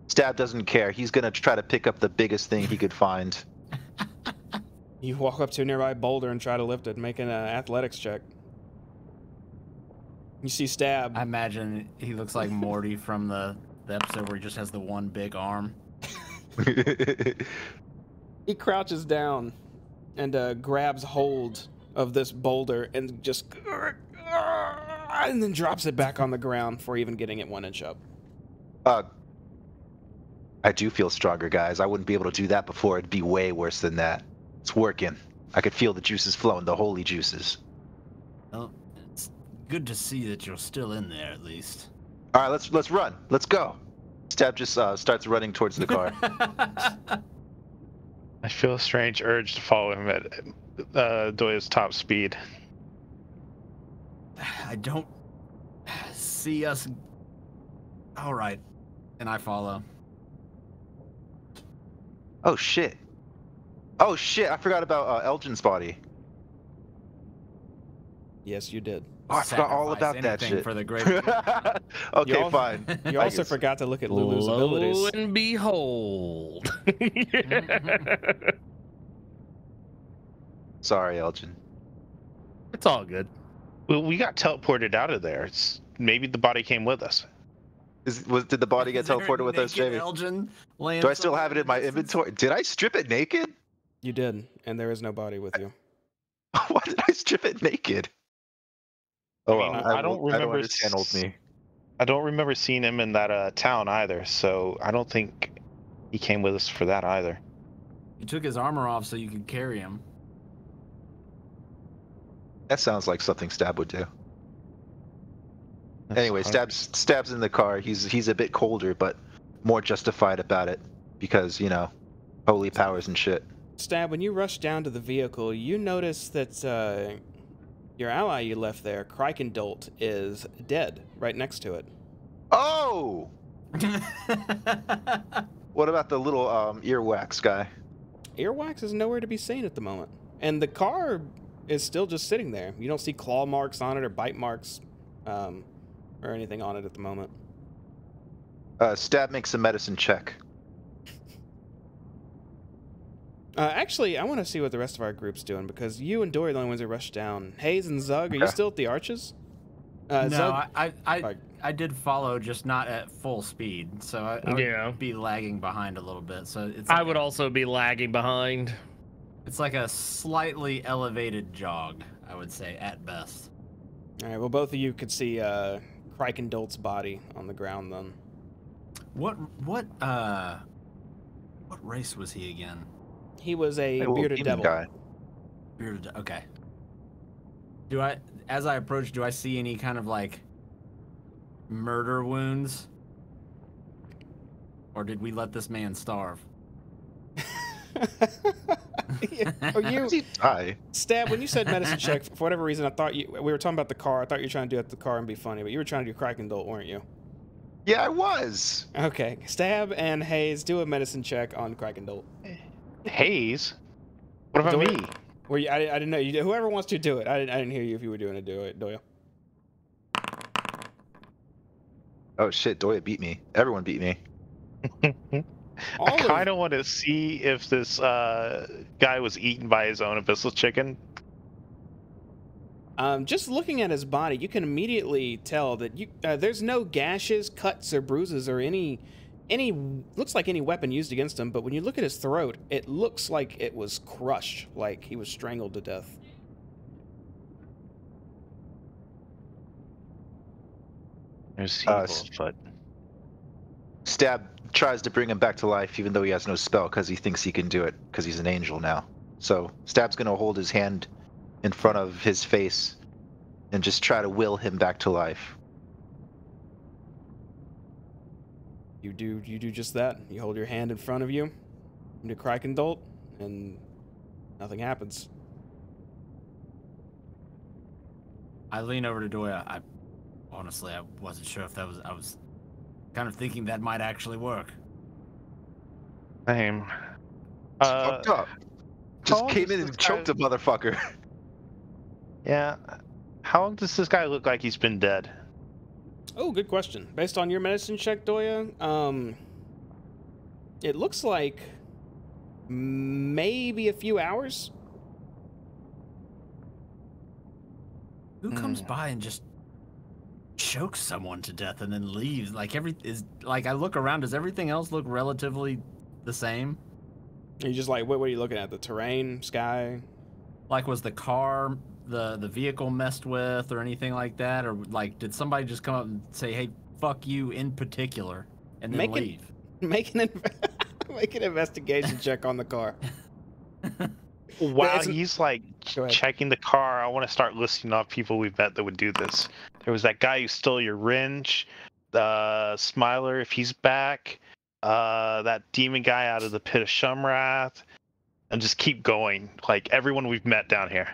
Stab doesn't care. He's gonna try to pick up the biggest thing he could find. You walk up to a nearby boulder and try to lift it, make an athletics check. You see Stab. I imagine he looks like Morty from the episode where he just has the one big arm. He crouches down and grabs hold of this boulder and just and then drops it back on the ground before even getting it 1 inch up. I do feel stronger, guys. I wouldn't be able to do that before. It'd be way worse than that. It's working. I could feel the juices flowing, the holy juices. Well, it's good to see that you're still in there at least. All right, let's run. Let's go. Stab just starts running towards the car. I feel a strange urge to follow him at Doya's top speed. I don't see us. All right, and I follow. Oh shit! Oh shit! I forgot about Elgin's body. Yes, you did. Oh, I forgot all about that Anything shit. for the greater good. Okay, fine. You also forgot to look at Lulu's Lo abilities. and behold. Sorry, Elgin. It's all good. Well, we got teleported out of there. Maybe the body came with us. Did the body get Is there a teleported with us, naked Jamie? Elgin laying Do I still have it somewhere in my the distance? inventory? Did I strip it naked? You did, and there is no body with you. Why did I strip it naked? Oh well, I don't I don't remember understand old me. I don't remember seeing him in that town either, so I don't think he came with us for that either. You took his armor off so you could carry him. That sounds like something Stab would do. That's Anyway, hard. Stab's in the car. He's a bit colder, but more justified about it because holy powers and shit. Stab, when you rush down to the vehicle, you notice that your ally you left there, Crikendolt, is dead right next to it. Oh! What about the little earwax guy? Earwax is nowhere to be seen at the moment. And the car is still just sitting there. You don't see claw marks on it or bite marks or anything on it at the moment. Stab makes a medicine check. Actually, I want to see what the rest of our group's doing because you and Dory are the only ones that rushed down. Hayes and Zug, are you still at the arches? No, Zug, I did follow, just not at full speed, so I would be lagging behind a little bit. So it's I would also be lagging behind. It's like a slightly elevated jog, I would say, at best. all right, well, both of you could see Crikendolt's body on the ground then. What race was he again? He was a Little bearded demon devil. guy. Okay. As I approach, do I see any kind of like murder wounds? Or did we let this man starve? Or you, Hi. Stab, when you said medicine check, for whatever reason, I thought we were talking about the car. I thought you were trying to do it at the car and be funny, but you were trying to do Crikendolt, weren't you? Yeah, I was. Okay, Stab and Hayes, do a medicine check on Crikendolt. Hayes? What about Doyle? me? Were you, I didn't know. Whoever wants to do it. I didn't hear you if you were doing it, Doyle. Oh shit, Doya beat me. Everyone beat me. I kind of want to see if this guy was eaten by his own abyssal chicken. Just looking at his body, you can immediately tell that there's no gashes, cuts, or bruises, or any looks like any weapon used against him. But when you look at his throat, it looks like it was crushed, like he was strangled to death. There's evil afoot. Stab tries to bring him back to life, even though he has no spell, because he thinks he can do it, because he's an angel now. So Stab's gonna hold his hand in front of his face and just try to will him back to life. You do just that. You hold your hand in front of you into Krakendolt, and nothing happens. I lean over to Doya. I honestly wasn't sure if that was. I was kind of thinking that might actually work. Same. It's fucked up. Just long came does in this and choked guy- a motherfucker. Yeah. How long does this guy look like he's been dead? Oh, good question. Based on your medicine check, Doya, it looks like maybe a few hours. Who comes by and just chokes someone to death and then leaves? Like I look around. Does everything else look relatively the same? You just like, what are you looking at? The terrain, sky? Like, was the car, the vehicle messed with or anything like that? Or, like, did somebody just come up and say, hey, fuck you in particular, and then leave? Make an investigation check on the car. While It's- he's like Go ahead. checking the car, I want to start listing off people we've met that would do this. There was that guy who stole your wrench, Smiler, if he's back, that demon guy out of the pit of Shumrath, and just keep going. Like everyone we've met down here.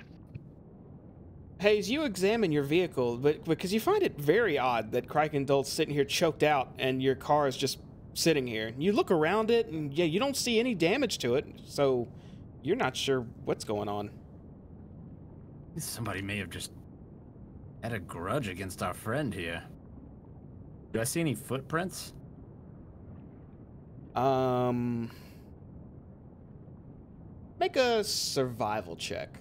Hayes, you examine your vehicle, but because you find it very odd that Krakendolt's sitting here choked out and your car is just sitting here. You look around it, and yeah, you don't see any damage to it, so you're not sure what's going on. Somebody may have just had a grudge against our friend here. Do I see any footprints? Make a survival check.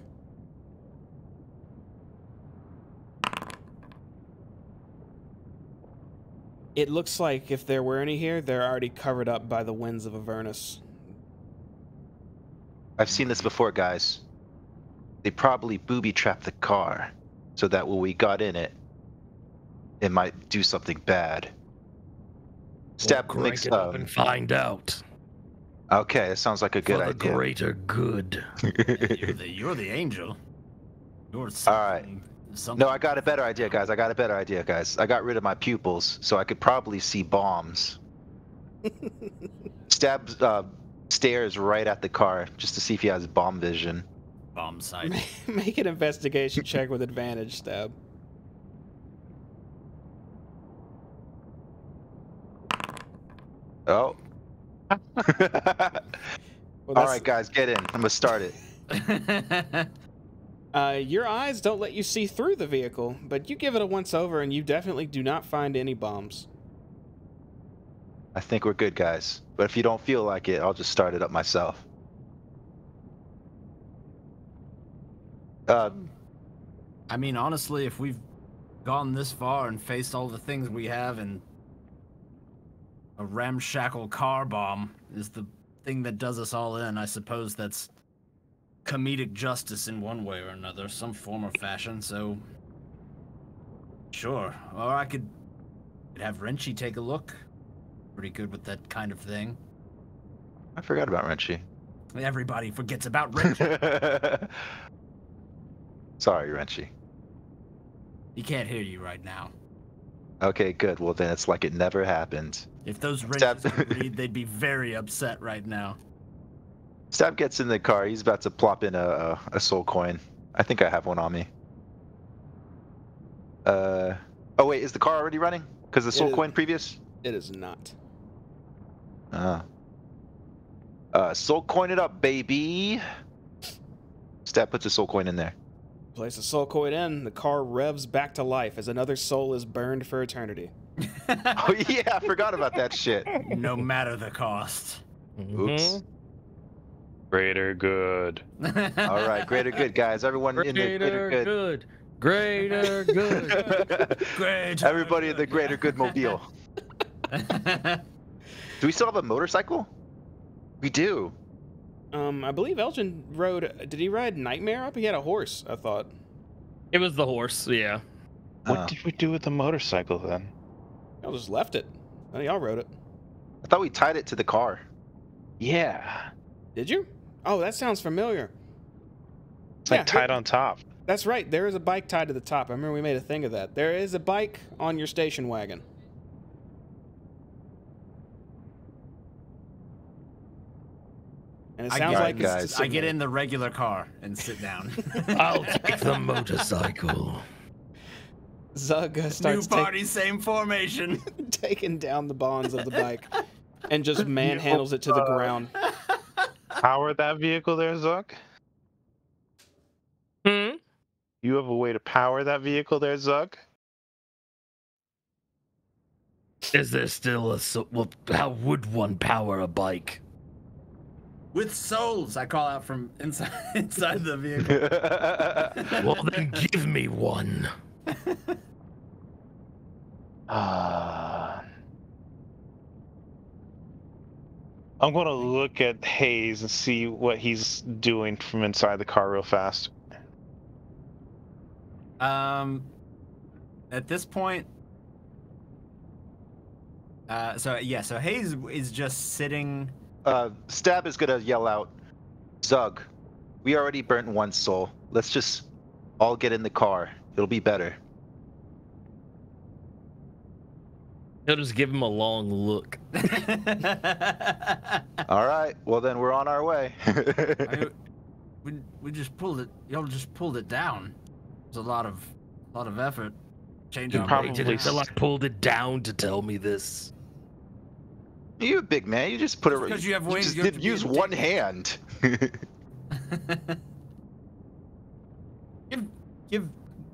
It looks like if there were any here, they're already covered up by the winds of Avernus. I've seen this before, guys. They probably booby-trapped the car so that when we got in it, it might do something bad. Stab We'll makes crank it up and find out. Okay, that sounds like a good For the idea. greater good. You're the angel. You're All right. something. No, I got a better idea, guys. I got got rid of my pupils, so I could probably see bombs. Stab stares right at the car just to see if he has bomb vision. Bomb sight. Make an investigation check with advantage, Stab. Oh. Well, All right, guys, get in. I'm gonna start it. Your eyes don't let you see through the vehicle, but you give it a once over and you definitely do not find any bombs. I think we're good, guys. But if you don't feel like it, I'll just start it up myself. I mean, honestly, if we've gone this far and faced all the things we have, and a ramshackle car bomb is the thing that does us all in, I suppose that's comedic justice in one way or another, some form or fashion, so sure. Or I could have Renchi take a look. Pretty good with that kind of thing. I forgot about Renchi. Everybody forgets about Renchi. Sorry, Renchi. He can't hear you right now. Okay, good. Well, then it's like it never happened. If those Stab- Renchis could read, they'd be very upset right now. Stab gets in the car. He's about to plop in a soul coin. I think I have one on me. Oh, wait. Is the car already running? Because the soul is. coin previous? It is not. Soul coin it up, baby. Stab puts a soul coin in there. Place a soul coin in, the car revs back to life as another soul is burned for eternity. Oh, yeah. I forgot about that shit. No matter the cost. Oops. Greater good. All right. Greater good, guys. Everyone in the greater good. Greater good. Great. Everybody in the greater good mobile. Do we still have a motorcycle? We do. I believe Elgin rode. Did he ride Nightmare up? He had a horse, I thought. It was the horse, yeah. What did we do with the motorcycle then? Y'all just left it. None of y'all rode it. I thought we tied it to the car. Yeah. Did you? Oh, that sounds familiar. It's like tied on top. That's right. There is a bike tied to the top. I remember we made a thing of that. There is a bike on your station wagon. And it sounds like guys. I get in the regular car and sit down. I'll take the motorcycle. Zug starts New party, same formation. taking down the bonds of the bike and just manhandles it to the ground. Power that vehicle there, Zuck? Hmm? You have a way to power that vehicle there, Zuck? Is there still a... Well, how would one power a bike? With souls, I call out from inside the vehicle. Well, then give me one. I'm going to look at Hayes and see what he's doing from inside the car real fast. At this point, so Hayes is just sitting. Stab is gonna yell out, Zug, we already burnt one soul. Let's just all get in the car. It'll be better. He'll just give him a long look. All right, well then we're on our way. We just pulled it. Y'all just pulled it down. It was a lot of effort. Change our Wait, did it feel like pulled it down to tell me this? You a big man. You just put it. Because you have you ways. just You have did to use one hand.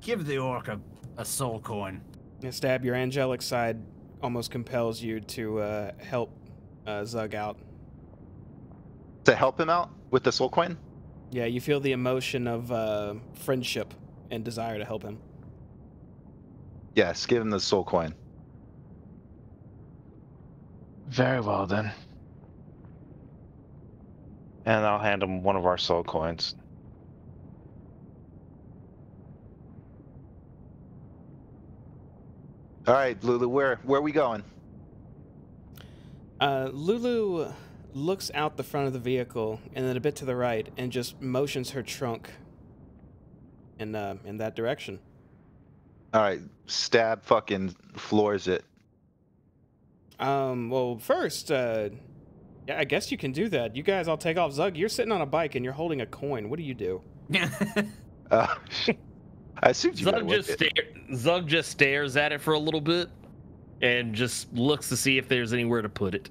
give the orc a soul coin. And Stab, your angelic side almost compels you to help Zug out. To help him out with the soul coin? Yeah, you feel the emotion of friendship and desire to help him. Yes, give him the soul coin. Very well, then. And I'll hand him one of our soul coins. All right, Lulu, where are we going? Lulu looks out the front of the vehicle and then a bit to the right and just motions her trunk in that direction. All right, Stab fucking floors it. Well, first, yeah, I guess you can do that. You guys all take off. Zug, you're sitting on a bike and you're holding a coin. What do you do? I assumed you Zug just stares at it for a little bit and just looks to see if there's anywhere to put it.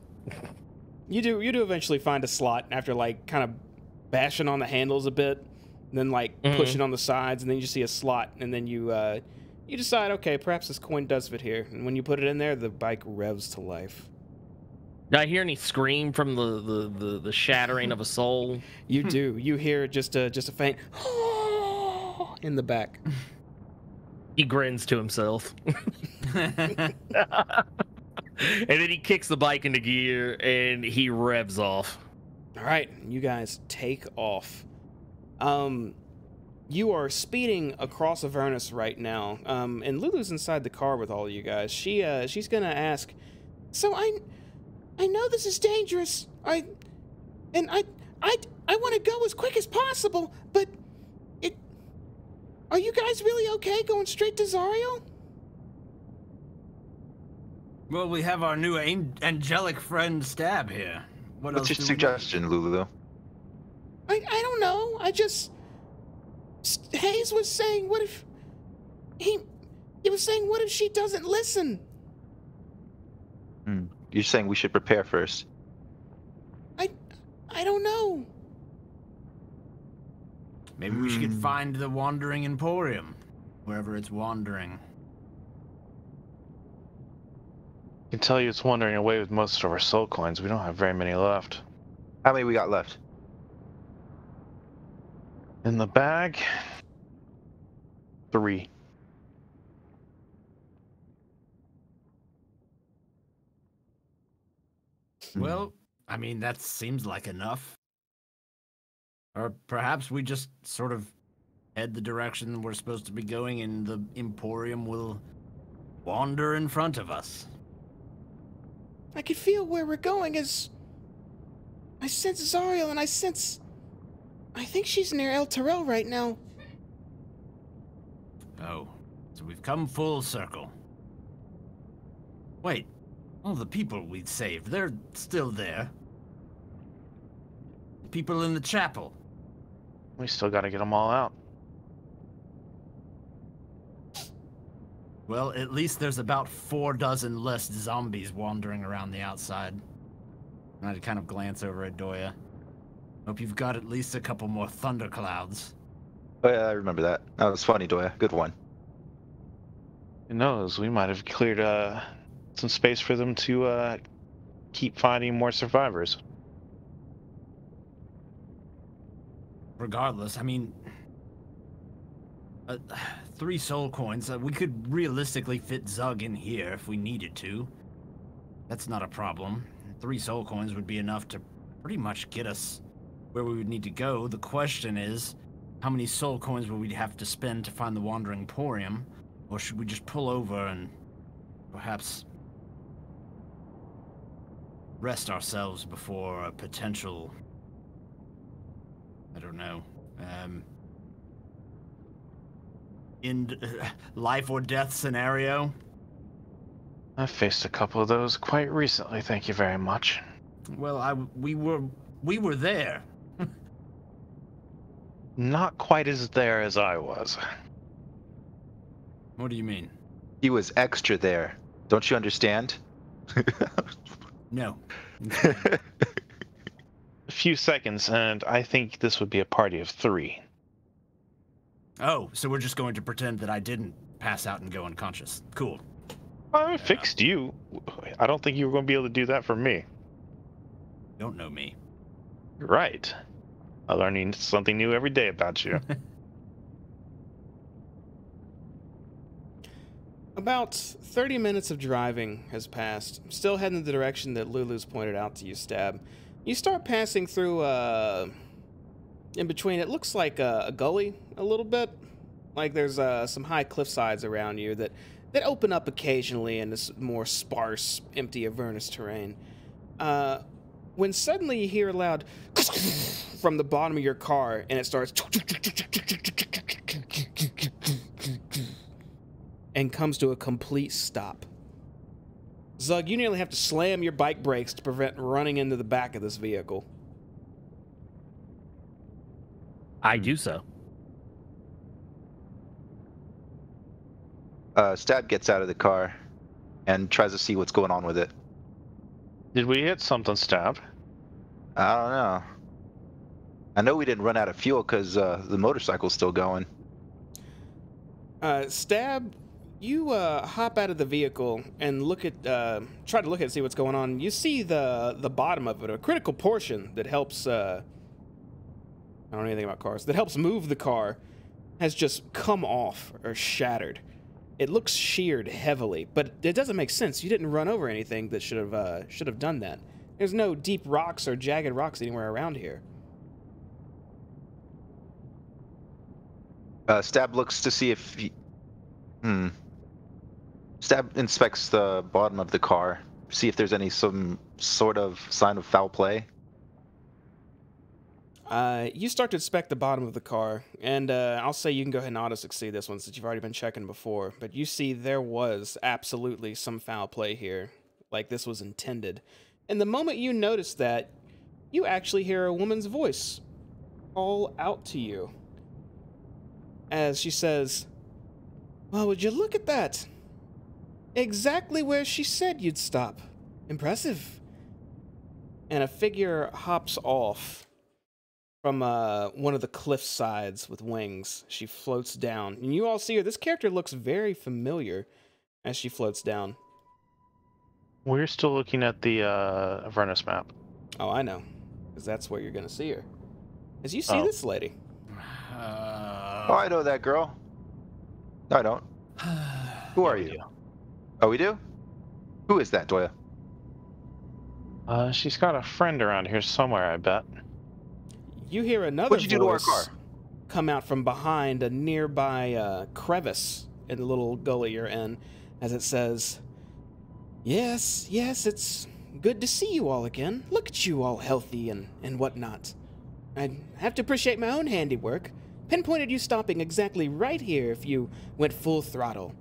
You do eventually find a slot after like kind of bashing on the handles a bit, and then like pushing on the sides, and then you see a slot, and then you decide, okay, perhaps this coin does fit here. And when you put it in there, the bike revs to life. Did I hear any scream from the shattering of a soul? You do. You hear just a faint in the back. He grins to himself. And then he kicks the bike into gear and he revs off. All right, you guys take off. You are speeding across Avernus right now, and Lulu's inside the car with all of you guys. She's gonna ask, so I know this is dangerous. I want to go as quick as possible, but are you guys really okay going straight to Zariel? Well, we have our new angelic friend Stab here. What's your suggestion, Lulu? I don't know. Hayes was saying, what if he was saying, what if she doesn't listen? You're saying we should prepare first. I don't know. Maybe we should find the Wandering Emporium, wherever it's wandering. I can tell you it's wandering away with most of our soul coins. We don't have very many left. How many we got left? In the bag, 3. Well, I mean, that seems like enough. Or perhaps we just sort of head the direction we're supposed to be going and the Emporium will wander in front of us. I can feel where we're going as... I sense Zariel, and I sense... I think she's near El Terrell right now. Oh, so we've come full circle. Wait, all the people we'd saved, they're still there. People in the chapel. We still got to get them all out. Well, at least there's about 4 dozen less zombies wandering around the outside. And I'd kind of glance over at Doya. Hope you've got at least a couple more thunderclouds. Oh, yeah, I remember that. That was funny, Doya. Good one. Who knows? We might have cleared some space for them to keep finding more survivors. Regardless, I mean... 3 soul coins. We could realistically fit Zug in here if we needed to. That's not a problem. 3 soul coins would be enough to pretty much get us where we would need to go. The question is, how many soul coins will we have to spend to find the Wandering Emporium? Or should we just pull over and perhaps rest ourselves before a potential... I don't know, life or death scenario? I've faced a couple of those quite recently, thank you very much. Well, we were there. Not quite as there as I was. What do you mean? He was extra there. Don't you understand? No. A few seconds, and I think this would be a party of 3. Oh, so we're just going to pretend that I didn't pass out and go unconscious. Cool. I fixed you. I don't think you were going to be able to do that for me. Don't know me. Right. I'm learning something new every day about you. About 30 minutes of driving has passed. Still heading in the direction that Lulu's pointed out to you, Stab. You start passing through, in between, it looks like a gully a little bit. Like there's some high cliff sides around you that open up occasionally in this more sparse, empty Avernus terrain. When suddenly you hear a loud from the bottom of your car, and it starts and comes to a complete stop. Zug, you nearly have to slam your bike brakes to prevent running into the back of this vehicle. I do so. Stab gets out of the car and tries to see what's going on with it. Did we hit something, Stab? I don't know. I know we didn't run out of fuel because the motorcycle's still going. Stab, you hop out of the vehicle and look at, try to look at it and see what's going on. You see the bottom of it, a critical portion that helps, I don't know anything about cars, that helps move the car, has just come off or shattered. It looks sheared heavily, but it doesn't make sense. You didn't run over anything that should have done that. There's no deep rocks or jagged rocks anywhere around here. Stab looks to see if he... Stab inspects the bottom of the car, see if there's some sort of sign of foul play. You start to inspect the bottom of the car, and I'll say you can go ahead and auto-succeed this one since you've already been checking before, but you see there was absolutely some foul play here, like this was intended. And the moment you notice that, you actually hear a woman's voice call out to you as she says, "Well, would you look at that? Exactly where she said you'd stop. Impressive." And a figure hops off from one of the cliff sides with wings. She floats down, and you all see her. This character looks very familiar as she floats down. We're still looking at the Avernus map. Oh, I know, because that's where you're going to see her. As you see this lady. Oh, I know that girl. No, I don't. Who are you? Oh, we do? Who is that, Doya? She's got a friend around here somewhere, I bet. You hear another What'd you do to our car? voice come out from behind a nearby crevice in the little gully you're in, as it says, yes, good to see you all again. Look at you all healthy and whatnot. I have to appreciate my own handiwork. Pinpointed you stopping exactly right here if you went full throttle.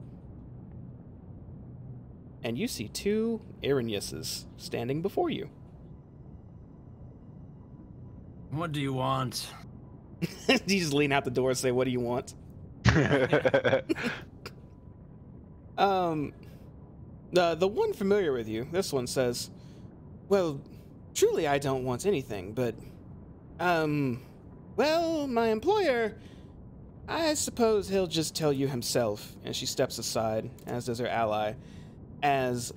And you see 2 Irenyuses standing before you. What do you want? You just lean out the door and say, "What do you want?" The one familiar with you, this one says, "Well, truly I don't want anything, but, well, my employer, I suppose he'll just tell you himself." And she steps aside, as does her ally. As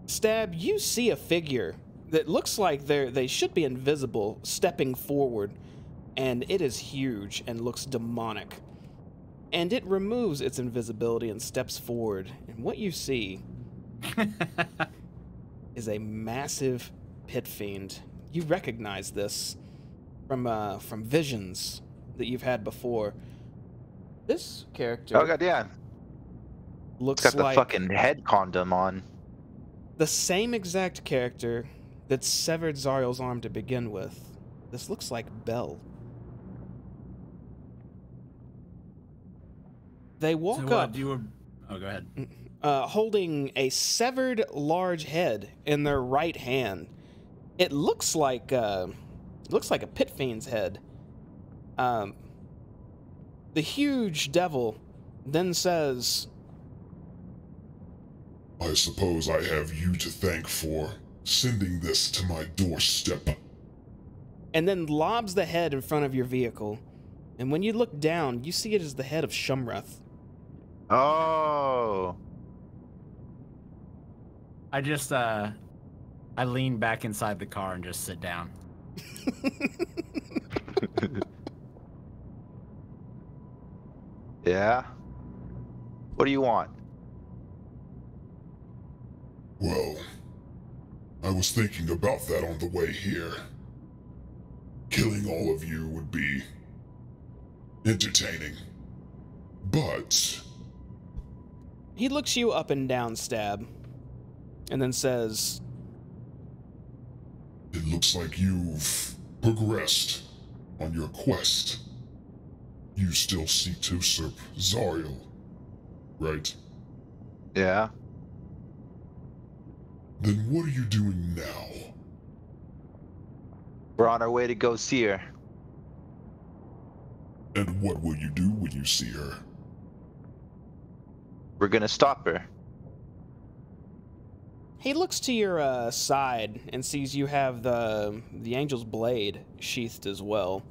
Stab, you see a figure that looks like they should be invisible, stepping forward, and it is huge and looks demonic. And it removes its invisibility and steps forward, and what you see is a massive pit fiend. You recognize this from visions that you've had before. This character Oh god, yeah. looks It's got the like fucking head condom on. the same exact character that severed Zariel's arm to begin with. This looks like Belle. They walk So up Oh, go ahead. holding a severed large head in their right hand. It looks like a pit fiend's head. The huge devil then says, I suppose I have you to thank for sending this to my doorstep. and then lobs the head in front of your vehicle. And when you look down, you see it as the head of Shumrath. Oh. I just I lean back inside the car and just sit down. Yeah? What do you want? Well, I was thinking about that on the way here. Killing all of you would be entertaining. But He looks you up and down, Stab, and then says, it looks like you've progressed on your quest. You still seek to usurp Zariel, right? Yeah? Then what are you doing now? We're on our way to go see her. And what will you do when you see her? We're gonna stop her. he looks to your side and sees you have the angel's blade sheathed as well.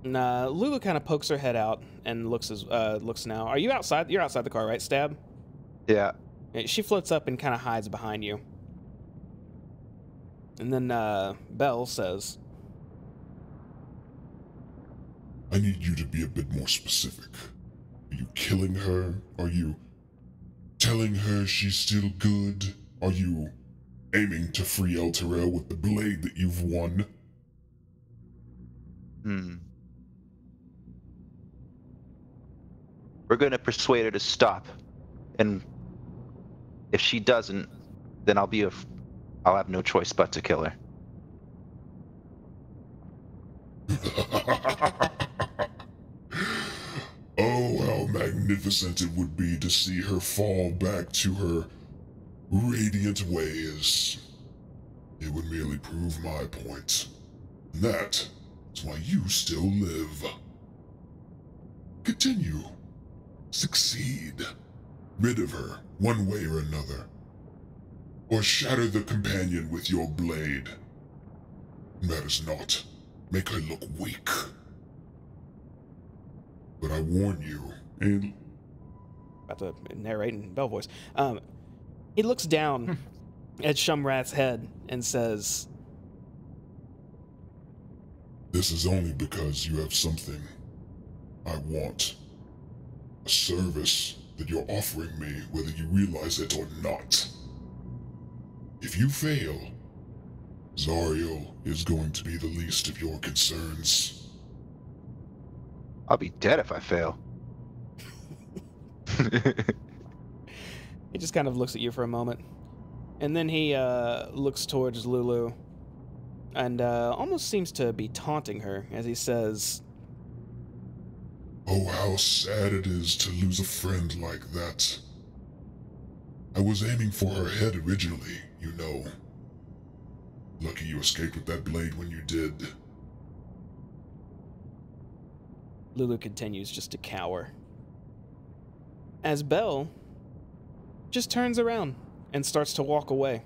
And Lulu kind of pokes her head out and looks now. Are you outside? You're outside the car, right, Stab? Yeah. She floats up and kind of hides behind you. And then Belle says, I need you to be a bit more specific. Are you killing her? Are you telling her she's still good? Are you aiming to free El Terrell with the blade that you've won? We're gonna persuade her to stop. And if she doesn't, then I'll have no choice but to kill her. Oh, how magnificent it would be to see her fall back to her radiant ways. It would merely prove my point. And that is why you still live. Continue. Succeed. Rid of her, one way or another. Or shatter the companion with your blade. Matters not. Make her look weak. But I warn you, and about to narrate in Belle voice. He looks down at Shumrath's head and says, this is only because you have something I want. A service that you're offering me, whether you realize it or not. If you fail, Zariel is going to be the least of your concerns. I'll be dead if I fail. he just kind of looks at you for a moment. And then he looks towards Lulu and almost seems to be taunting her as he says, Oh, how sad it is to lose a friend like that. I was aiming for her head originally, you know. Lucky you escaped with that blade when you did. Lulu continues just to cower. As Belle just turns around and starts to walk away.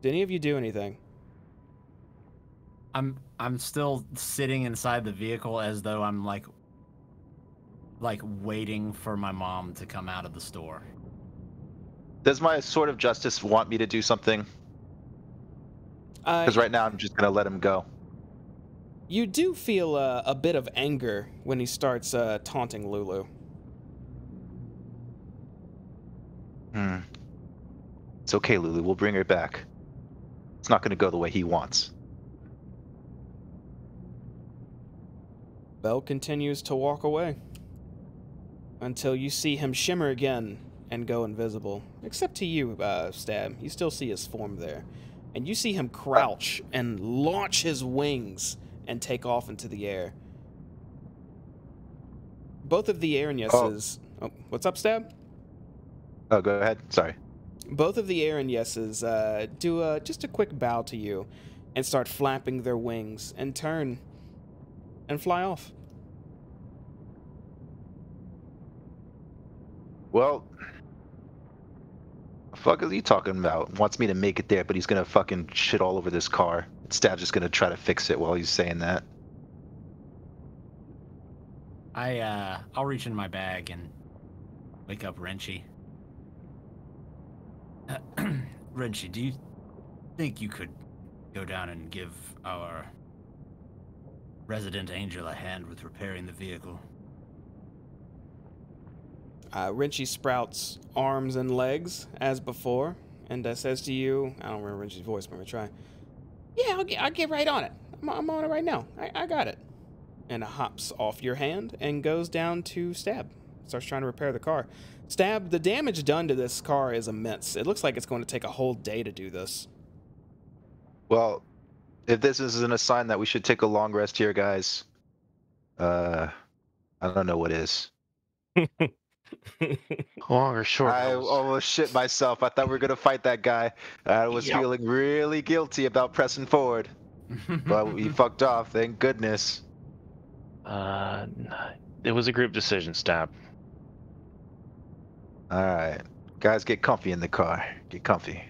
Did any of you do anything? I'm still sitting inside the vehicle as though I'm like waiting for my mom to come out of the store. Does my sword of justice want me to do something? Because right now I'm just gonna let him go. You do feel a bit of anger when he starts taunting Lulu. It's okay, Lulu. We'll bring her back. It's not gonna go the way he wants. Belle continues to walk away until you see him shimmer again and go invisible. Except to you, Stab. You still see his form there. And you see him crouch and launch his wings and take off into the air. Both of the Aaron-Yesses... Oh, what's up, Stab? Oh, go ahead. Sorry. Both of the Aaron-Yesses do just a quick bow to you and start flapping their wings and turn and fly off. Well, the fuck is he talking about? Wants me to make it there, but he's gonna fucking shit all over this car. Stab's just gonna try to fix it while he's saying that. I'll reach in my bag and wake up Wrenchy. Wrenchy, do you think you could go down and give our resident angel a hand with repairing the vehicle? Wrenchy sprouts arms and legs as before and says to you, I don't remember Wrenchy's voice, but I'm gonna try. Yeah, I'll get right on it. I'm on it right now. I got it. And hops off your hand and goes down to Stab. Starts trying to repair the car. Stab, the damage done to this car is immense. It looks like it's going to take a whole day to do this. Well, if this isn't a sign that we should take a long rest here, guys, I don't know what is. Long or short? I almost shit myself. I thought we were gonna fight that guy. I was feeling really guilty about pressing forward, but we fucked off. Thank goodness. It was a group decision, Stab. All right, guys, get comfy in the car. Get comfy.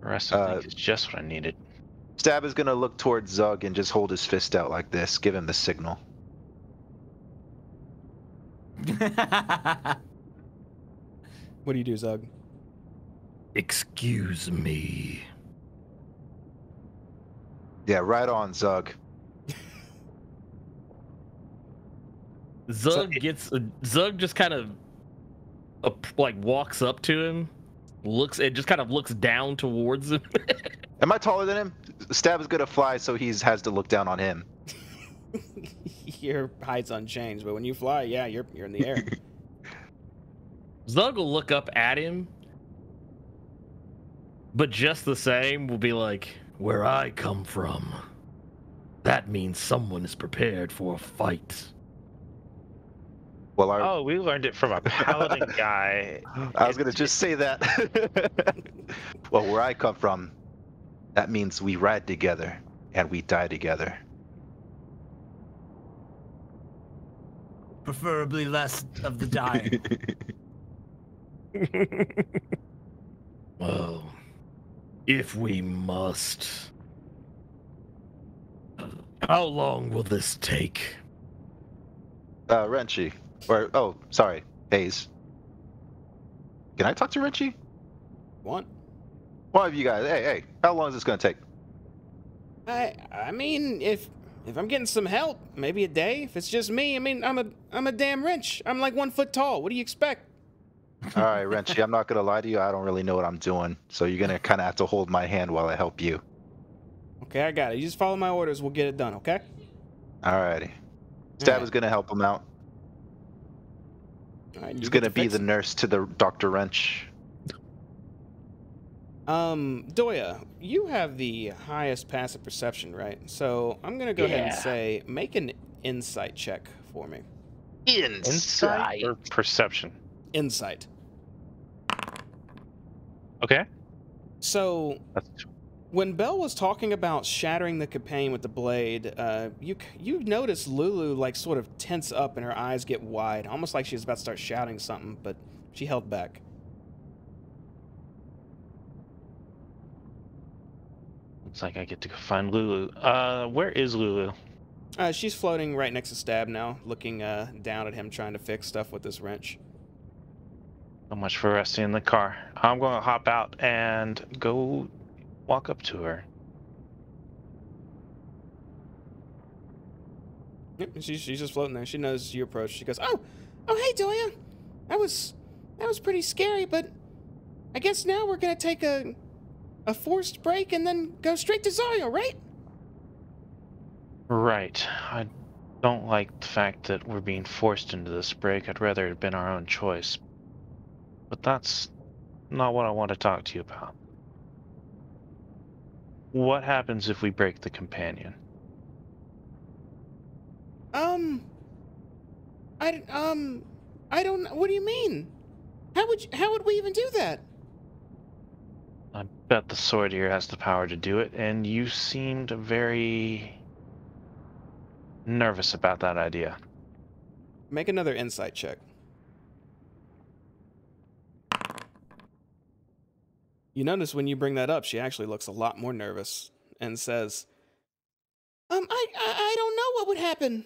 The rest of things is just what I needed. Stab is gonna look towards Zug and just hold his fist out like this. Give him the signal. What do you do, Zug? Excuse me. Yeah, right on, Zug. Zug just kind of walks up to him, just kind of looks down towards him. Am I taller than him? Stab is gonna fly, so he has to look down on him. Your height's unchanged, but when you fly, yeah, you're in the air. Zug will look up at him, but just the same will be like, where I come from, that means someone is prepared for a fight. Well, we learned it from a paladin guy. I was gonna just say that. Well, where I come from, that means we ride together and we die together. Preferably less of the dying. Well, if we must. How long will this take? Wrenchy. Sorry, Hayes. Can I talk to Wrenchy? What? One of you guys. Hey, how long is this gonna take? I mean, if I'm getting some help, maybe a day. If it's just me, I mean, I'm a damn wrench. I'm like 1 foot tall. What do you expect? All right, Wrenchy, I'm not gonna lie to you. I don't really know what I'm doing, so you're gonna kind of have to hold my hand while I help you. Okay, I got it. You just follow my orders. We'll get it done, okay? All righty. Stab is gonna help him out. All right, He's gonna be the nurse to the Dr. Wrench. Doya, you have the highest passive perception, right? So I'm gonna go ahead and Yeah. say, make an insight check for me. Insight or perception? Insight. Okay. So That's when Belle was talking about shattering the companion with the blade, you notice Lulu like sort of tense up and her eyes get wide, almost like she was about to start shouting something, but she held back. Looks like I get to go find Lulu. Where is Lulu? She's floating right next to Stab now, looking down at him, trying to fix stuff with this wrench. So much for resting in the car. I'm going to hop out and go walk up to her. Yep, she's just floating there. She knows you approach. She goes, "Oh, hey, Doya. That was pretty scary, but I guess now we're gonna take a forced break and then go straight to Zariel, right?" Right. I don't like the fact that we're being forced into this break. I'd rather it had been our own choice. But that's not what I want to talk to you about. What happens if we break the companion? I don't know. What do you mean? How would we even do that? I bet the sword here has the power to do it, and you seemed very nervous about that idea. Make another insight check. You notice when you bring that up, she actually looks a lot more nervous and says, I don't know what would happen.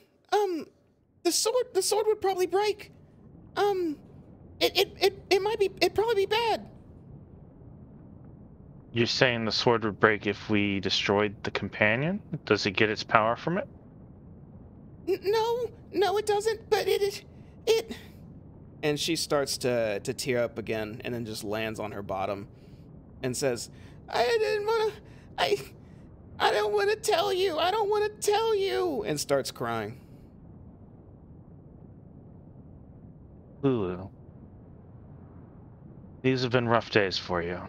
The sword would probably break. It'd probably be bad. You're saying the sword would break if we destroyed the companion? Does it get its power from it? No, it doesn't, but it. And she starts to tear up again and then just lands on her bottom and says, I don't want to tell you. I don't want to tell you. And starts crying. Lulu, these have been rough days for you.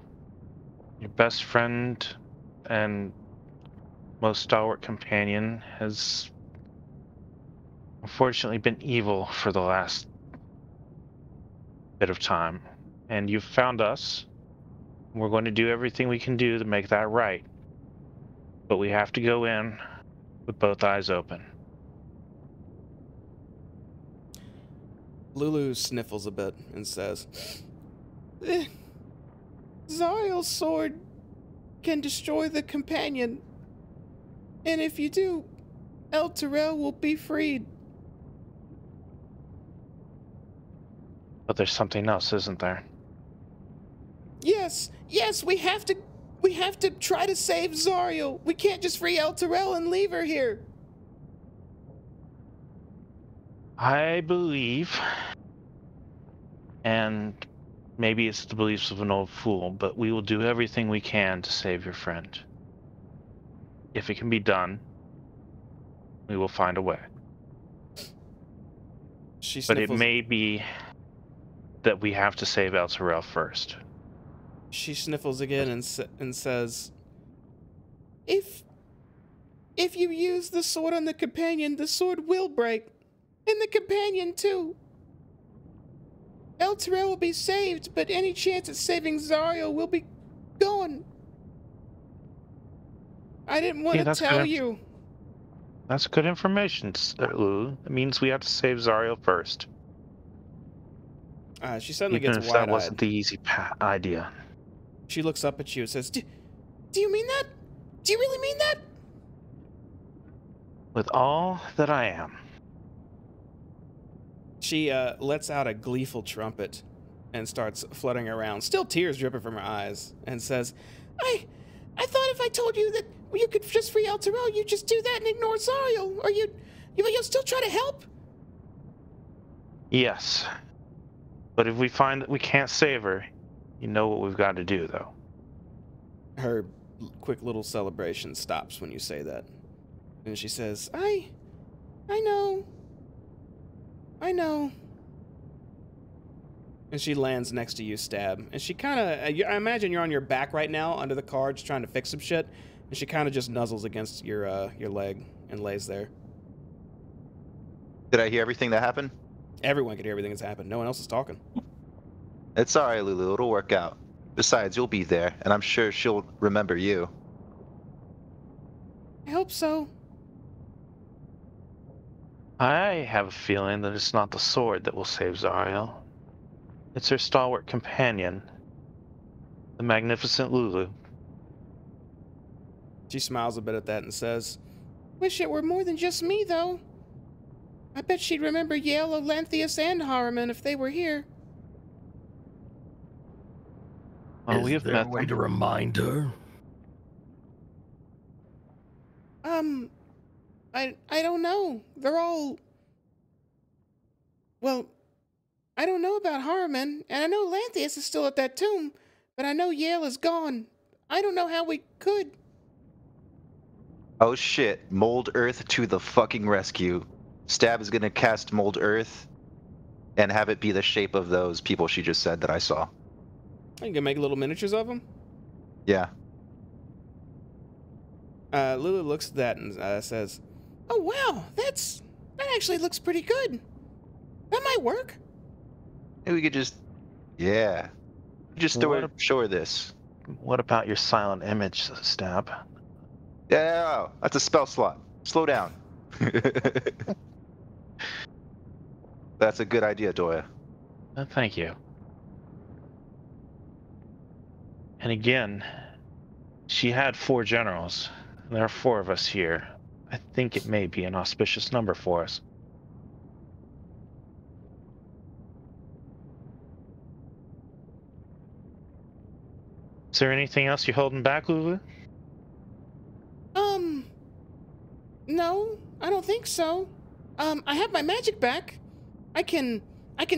Your best friend and most stalwart companion has unfortunately been evil for the last bit of time. And you've found us. We're going to do everything we can do to make that right. But we have to go in with both eyes open. Lulu sniffles a bit and says, Zariel's sword can destroy the companion. And if you do, El Terrell will be freed. But there's something else, isn't there? Yes, we have to try to save Zariel. We can't just free El Terrell and leave her here. I believe, and maybe it's the beliefs of an old fool, but we will do everything we can to save your friend. If it can be done, we will find a way. But it may be that we have to save El Terrell first. She sniffles again and says, If you use the sword on the companion, the sword will break. And the companion, too. El Terrell will be saved, but any chance at saving Zariel will be gone. I didn't want to tell you. That's good information, Lulu. It means we have to save Zariel first. She suddenly Even gets if wide-eyed. that wasn't the easy idea. She looks up at you and says, Do you mean that? Do you really mean that? With all that I am. She lets out a gleeful trumpet and starts fluttering around, still tears dripping from her eyes, and says, I thought if I told you that you could just free El Terrell, you'd just do that and ignore Zariel, or you'll still try to help? Yes. But if we find that we can't save her, you know what we've got to do, though. Her quick little celebration stops when you say that. And she says, I know. And she lands next to you, Stab. And she kind of, I imagine you're on your back right now under the car just trying to fix some shit. And she kind of just nuzzles against your leg and lays there. Did I hear everything that happened? Everyone can hear everything that's happened. No one else is talking. It's alright, Lulu. It'll work out. Besides, you'll be there, and I'm sure she'll remember you. I hope so. I have a feeling that it's not the sword that will save Zariel. It's her stalwart companion, the magnificent Lulu. She smiles a bit at that and says, "Wish it were more than just me, though. I bet she'd remember Yale, Olanthius, and Harriman if they were here." Well, we Is have there a met way them. to remind her? I don't know. They're all... Well, I don't know about Harriman, and I know Olanthius is still at that tomb, but I know Yale is gone. I don't know how we could. Oh shit, Mold Earth to the fucking rescue. Stab is gonna cast Mold Earth and have it be the shape of those people she just said that I saw. You can make little miniatures of them. Yeah. Lulu looks at that and says, "Oh wow, that actually looks pretty good. That might work." Maybe we could just... Yeah. Just show her this. What about your silent image, Stab? Yeah, that's a spell slot. Slow down. That's a good idea, Doya. Thank you. And again, she had 4 generals. There are 4 of us here. I think it may be an auspicious number for us. Is there anything else you're holding back, Lulu? No, I don't think so. I have my magic back. I can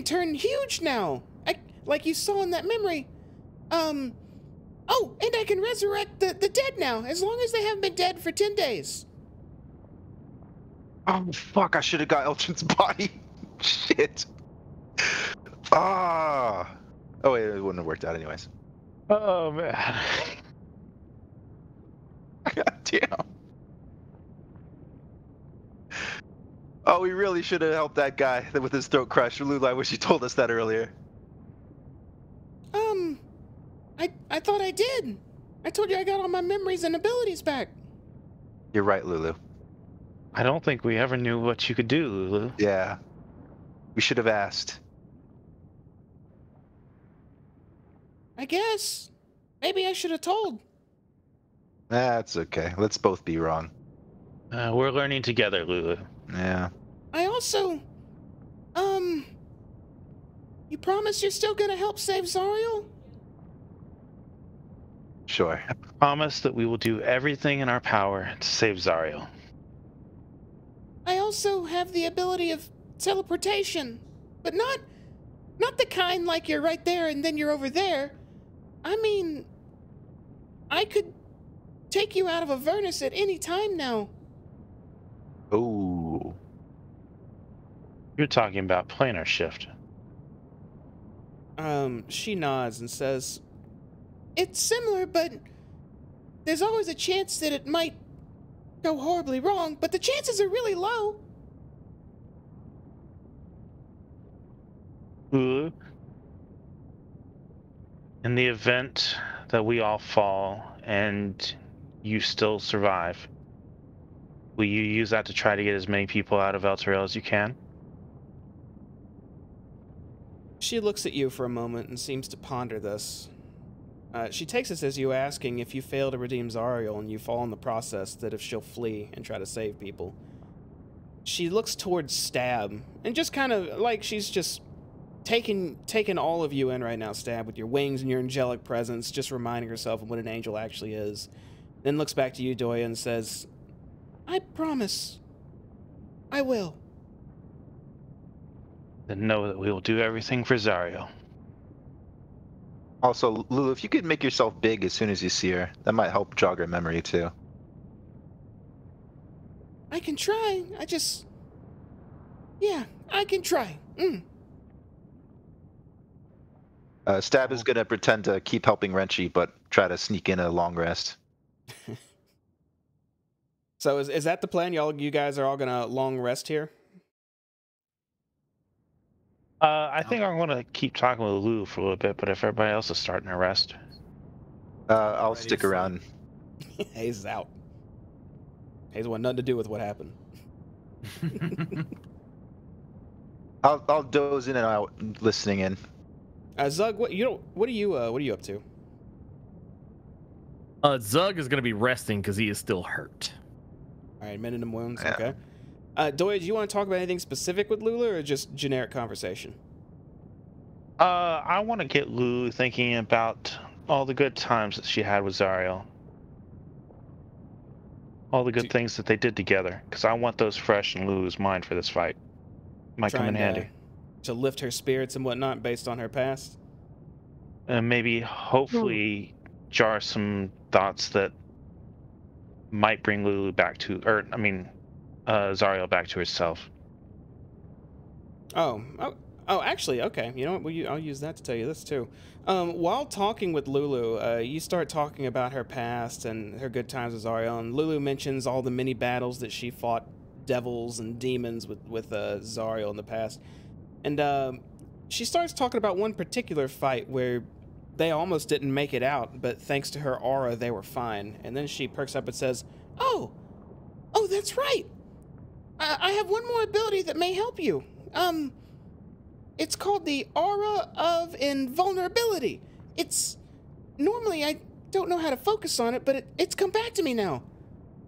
turn huge now. Like you saw in that memory. Oh, and I can resurrect the dead now, as long as they haven't been dead for 10 days. Oh, fuck, I should have got Elchin's body. Shit. Ah. Oh, wait, it wouldn't have worked out anyways. Oh, man. God damn. Oh, we really should have helped that guy with his throat crushed. Lulu, I wish you told us that earlier. I thought I did. I told you I got all my memories and abilities back. You're right, Lulu. I don't think we ever knew what you could do, Lulu. Yeah. We should have asked. I guess. Maybe I should have told. That's okay. Let's both be wrong. We're learning together, Lulu. Yeah. I also... You promise you're still gonna help save Zariel? Sure. I promise that we will do everything in our power to save Zariel. I also have the ability of teleportation, but not the kind like you're right there and then you're over there. I mean, I could take you out of Avernus at any time now. Oh. You're talking about planar shift. She nods and says, "It's similar, but there's always a chance that it might go horribly wrong, but the chances are really low." Lulu, in the event that we all fall and you still survive, will you use that to try to get as many people out of Elturel as you can? She looks at you for a moment and seems to ponder this. She takes this as you asking if you fail to redeem Zariel and you fall in the process, that if she'll flee and try to save people. She looks towards Stab and just kind of like she's just taking all of you in right now, Stab, with your wings and your angelic presence, just reminding herself of what an angel actually is. Then looks back to you, Doya, and says, "I promise. I will." Then know that we will do everything for Zariel. Also, Lulu, if you could make yourself big as soon as you see her, that might help jog her memory too. I can try. Yeah, I can try. Stab is gonna pretend to keep helping Renchi, but try to sneak in a long rest. So is that the plan? You guys are all gonna long rest here? I think I'm going to keep talking with Lou for a little bit, but if everybody else is starting to rest. I'll Ready to stick sleep. around. Hayes is out. Hayes want nothing to do with what happened. I'll doze in and out, listening in. Zug, what are you up to? Zug is gonna be resting because he is still hurt. All right, mending them wounds. Yeah. Okay. Doya, do you want to talk about anything specific with Lulu or just generic conversation? I want to get Lou thinking about all the good times that she had with Zariel. All the good things that they did together, because I want those fresh in Lulu's mind for this fight. Might come in handy. To lift her spirits and whatnot based on her past. And maybe, hopefully, jar some thoughts that might bring Lulu back to, Zariel back to herself. Oh, actually, okay. You know what? I'll use that to tell you this too. While talking with Lulu, you start talking about her past and her good times with Zariel, and Lulu mentions all the many battles that she fought devils and demons with Zariel in the past, and she starts talking about one particular fight where they almost didn't make it out, but thanks to her aura, they were fine. And then she perks up and says, "Oh, that's right. I have one more ability that may help you. It's called the Aura of Invulnerability. It's... Normally, I don't know how to focus on it, but it's come back to me now.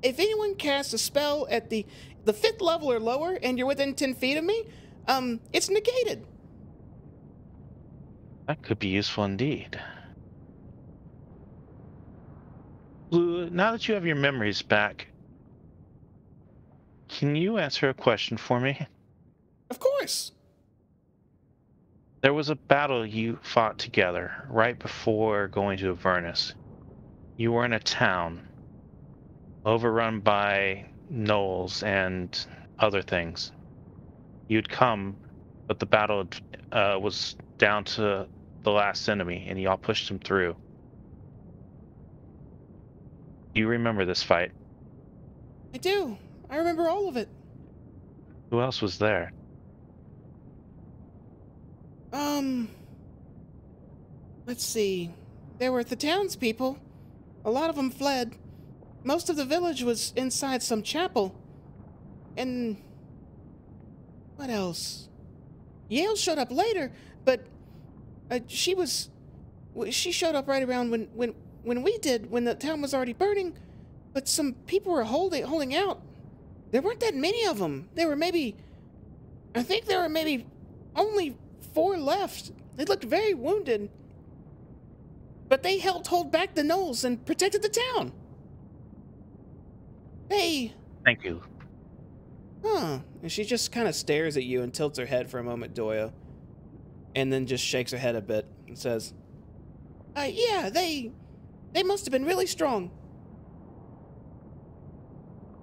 If anyone casts a spell at the 5th level or lower, and you're within 10 feet of me, it's negated." That could be useful indeed. Lou, now that you have your memories back, can you answer a question for me? Of course. There was a battle you fought together right before going to Avernus. You were in a town overrun by gnolls and other things. You'd come, but the battle was down to the last enemy, and y'all pushed him through. Do you remember this fight? I do. I remember all of it. Who else was there? Let's see. There were the townspeople. A lot of them fled. Most of the village was inside some chapel. And... what else? Yale showed up later, but... she showed up right around when we did, when the town was already burning. But some people were holding out. There weren't that many of them. I think there were maybe only 4 left. They looked very wounded. But they helped hold back the gnolls and protected the town. Thank you. Huh. And she just kind of stares at you and tilts her head for a moment, Doya. And then just shakes her head a bit and says, yeah, they must have been really strong.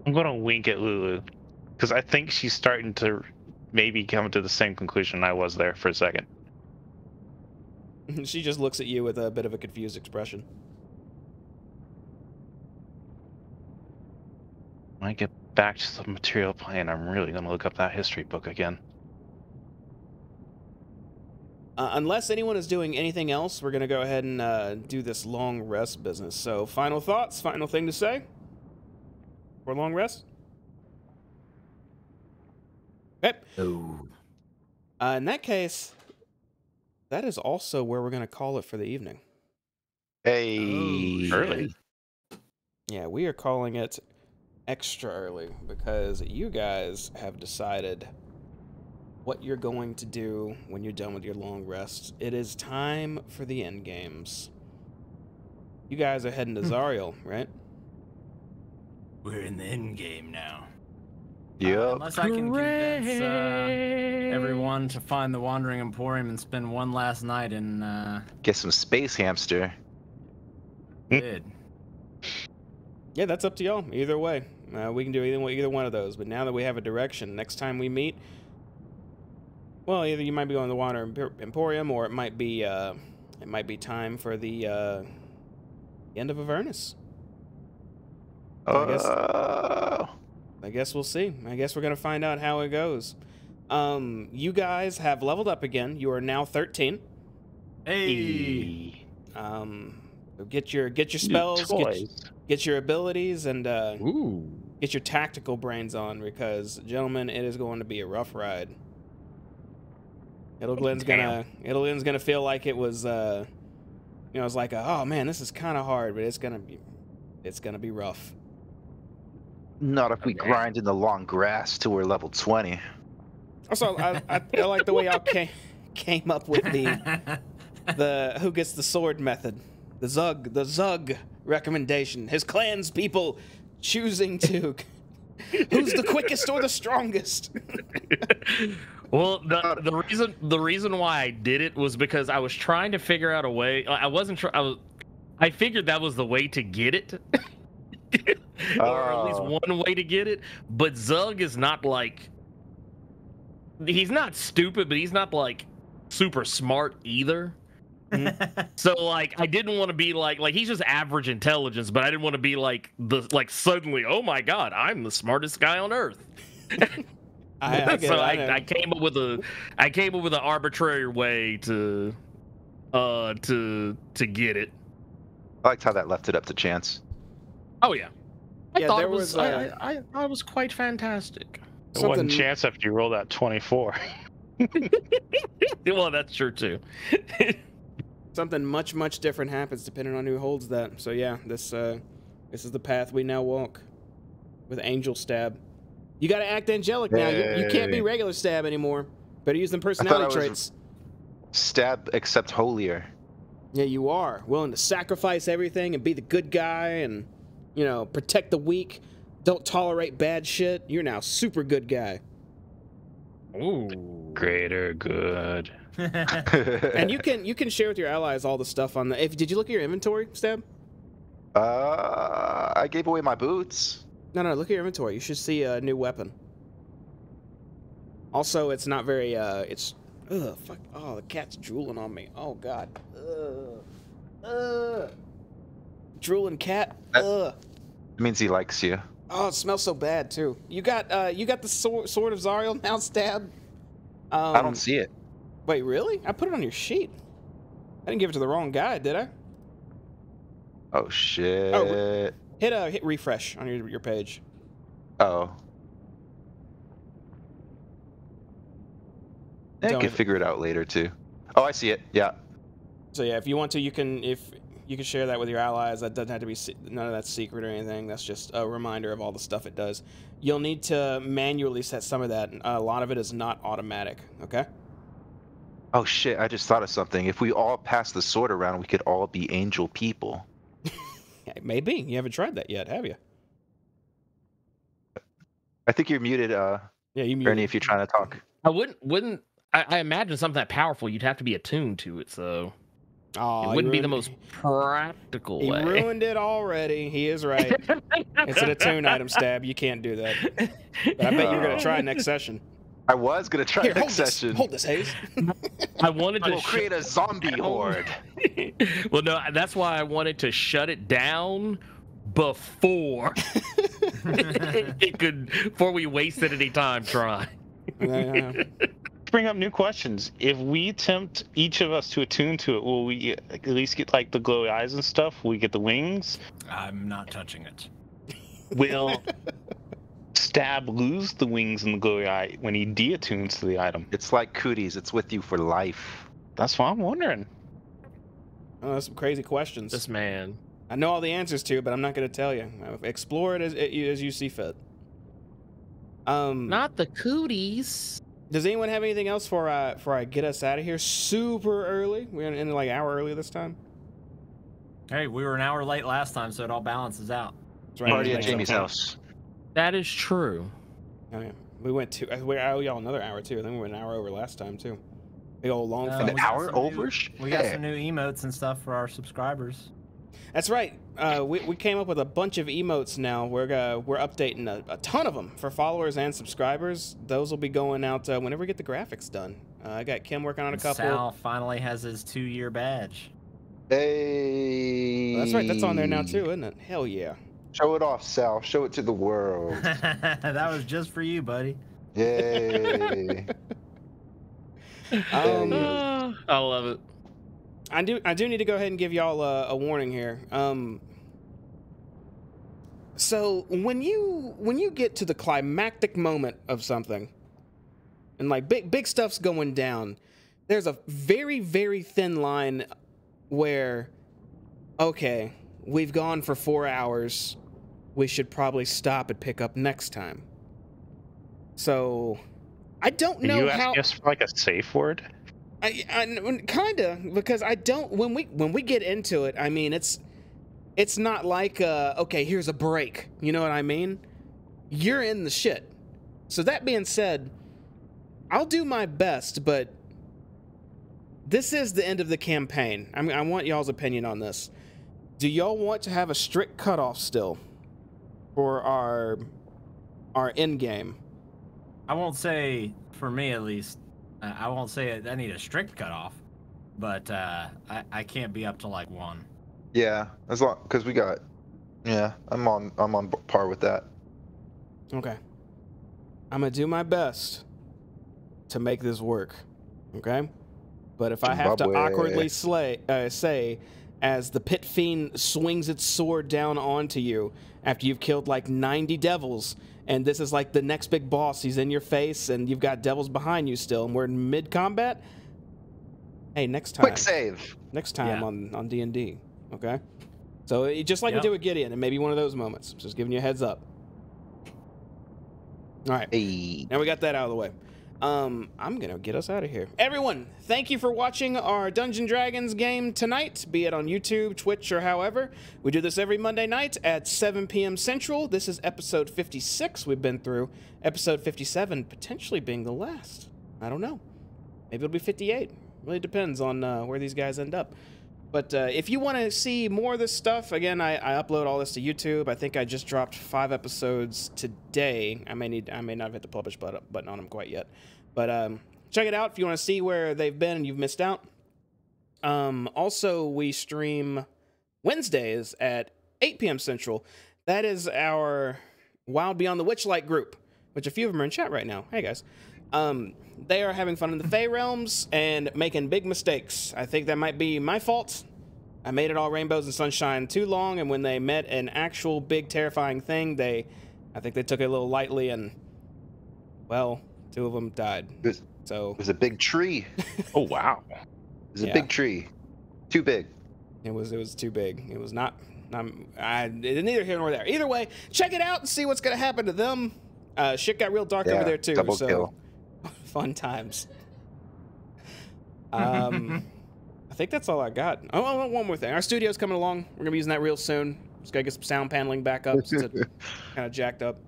I'm going to wink at Lulu, because I think she's starting to maybe come to the same conclusion I was there for a second. She just looks at you with a bit of a confused expression. When I get back to the material plane, I'm really going to look up that history book again. Unless anyone is doing anything else, we're going to go ahead and do this long rest business. So, final thoughts? Final thing to say? For long rest? Okay. Oh. In that case, that is also where we're going to call it for the evening. Hey. Early. Yeah, we are calling it extra early because you guys have decided what you're going to do when you're done with your long rest. It is time for the end games. You guys are heading to Zariel, right? We're in the end game now. Yep. Unless I can convince everyone to find the Wandering Emporium and spend one last night in Get some space hamster. bid. Yeah, that's up to y'all. Either way. We can do either one of those. But now that we have a direction, next time we meet, well, either you might be going to the Water Emporium, or it might be it might be time for the end of Avernus. I guess we'll see. I guess we're gonna find out how it goes. You guys have leveled up again. You are now 13. Hey. Get your spells, get your abilities, and Ooh. get your tactical brains on, because gentlemen, it is going to be a rough ride. It'll gonna feel like it was it's like oh man, this is kind of hard, but it's gonna be rough. Not if we grind in the long grass till we're level 20. Also, I like the way y'all came up with the who gets the sword method, the Zug recommendation. His clan's people choosing to who's the quickest or the strongest. Well, the reason why I did it was because I was trying to figure out a way. I figured that was the way to get it. Or at least one way to get it. But Zug is not like, he's not stupid, but he's not like super smart either. So like I didn't want to be like he's just average intelligence, but I didn't want to be like suddenly, oh my god, I'm the smartest guy on earth. I came up with an arbitrary way to get it. I liked how that left it up to chance. Oh yeah. I thought there it was. I was quite fantastic. It wasn't chance after you rolled out 24. Well, that's true too. Something much different happens depending on who holds that. So yeah, this is the path we now walk with Angel Stab. You got to act angelic now. You can't be regular Stab anymore. Better use them personality traits. Stab except holier. Yeah, you are willing to sacrifice everything and be the good guy and, protect the weak. Don't tolerate bad shit. You're now super good guy. Ooh, greater good. And you can share with your allies all the stuff on the. Did you look at your inventory, Stab? I gave away my boots. No, look at your inventory. You should see a new weapon. Also, it's not very. It's. Ugh, fuck. Oh, the cat's drooling on me. Oh god. Drooling cat. Ugh. It means he likes you. Oh, it smells so bad too. You got the sword of Zariel now, Stab. I don't see it. Wait, really? I put it on your sheet. I didn't give it to the wrong guy, did I? Oh shit. Oh, hit refresh on your page. Oh. I can figure it out later too. Oh, I see it. Yeah. So yeah, if you want to, you can share that with your allies. That doesn't have to be none of that's secret or anything. That's just a reminder of all the stuff it does. You'll need to manually set some of that. A lot of it is not automatic. Okay. Oh shit! I just thought of something. If we all pass the sword around, we could all be angel people. Maybe you haven't tried that yet, have you? I think you're muted. Yeah, you muted. Ernie, if you're trying to talk. I wouldn't. I imagine something that powerful, you'd have to be attuned to it, so it wouldn't be the most practical way. He ruined it already. He is right. It's an attune item, Stab. You can't do that. But I bet you're going to try next session. I was going to try next session. Hold this, Hayes. I wanted to create a zombie horde. Well, no, that's why I wanted to shut it down before before we wasted any time trying. Bring up new questions. If we attempt each of us to attune to it, will we at least get like the glowy eyes and stuff? Will we get the wings? I'm not touching it. Will Stab lose the wings and the glowy eye when he de-attunes to the item? It's like cooties. It's with you for life. That's what I'm wondering. Oh, that's some crazy questions. This man. I know all the answers to, but I'm not going to tell you. Explore it as you see fit. Not the cooties. Does anyone have anything else before I get us out of here super early? We're in like an hour early this time. Hey, we were an hour late last time, so it all balances out. That's right. Party at Jamie's house. That is true. Oh yeah, we went to. We owe y'all another hour too. I think we went an hour over last time too. Big old long. An hour over? We got some new emotes and stuff for our subscribers. That's right. We came up with a bunch of emotes now. We're updating a ton of them for followers and subscribers. Those will be going out whenever we get the graphics done. I got Kim working on a couple. Sal finally has his 2-year badge. Hey. Well, that's right. That's on there now too, isn't it? Hell yeah. Show it off, Sal. Show it to the world. That was just for you, buddy. Yay. I love it. I do need to go ahead and give y'all a warning here. So when you get to the climactic moment of something, and like big stuff's going down, there's a very, very thin line where, okay, we've gone for 4 hours, we should probably stop and pick up next time. So I don't know you how. asking us for like a safe word? I kinda, because I don't, when we get into it, I mean, it's not like okay, here's a break, you know what I mean? You're in the shit. So that being said, I'll do my best, but this is the end of the campaign. I want y'all's opinion on this. Do y'all want to have a strict cutoff still for our end game? I won't say, for me at least, I won't say I need a strict cutoff, but I can't be up to like 1. Yeah, as long because we got. Yeah, I'm on par with that. Okay. I'm gonna do my best to make this work. Okay? But if I have to Zimbabwe. awkwardly say, as the pit fiend swings its sword down onto you after you've killed like 90 devils, and this is like the next big boss, he's in your face, and you've got devils behind you still, and we're in mid-combat, hey, next time. Quick save. Next time Yeah. on D&D, okay? So just like we Yep. did with Gideon, and maybe one of those moments. Just giving you a heads up. All right. Hey. Now we got that out of the way. I'm gonna get us out of here. Everyone, thank you for watching our Dungeon Dragons game tonight, be it on YouTube, Twitch, or however. We do this every Monday night at 7 p.m. Central. This is episode 56 we've been through. Episode 57 potentially being the last. I don't know. Maybe it'll be 58. Really depends on where these guys end up. But if you want to see more of this stuff, again, I upload all this to YouTube. I think I just dropped 5 episodes today. I may not have hit the publish button on them quite yet. But check it out if you want to see where they've been and you've missed out. Also, we stream Wednesdays at 8 p.m. Central. That is our Wild Beyond the Witchlight group, which a few of them are in chat right now. Hey, guys. They are having fun in the Fey Realms and making big mistakes. I think that might be my fault. I made it all rainbows and sunshine too long, and when they met an actual big terrifying thing, I think they took it a little lightly, and, well, 2 of them died. It So was a big tree. Oh wow. It was a Yeah. big tree. Too big. it was too big. It was not neither here nor there. Either way, check it out and see what's going to happen to them. Shit got real dark over Yeah, there, too. double So kill. fun times. I think that's all I got. Oh, one more thing. Our studio's coming along. We're gonna be using that real soon. Just gotta get some sound paneling back up since it's kind of jacked up.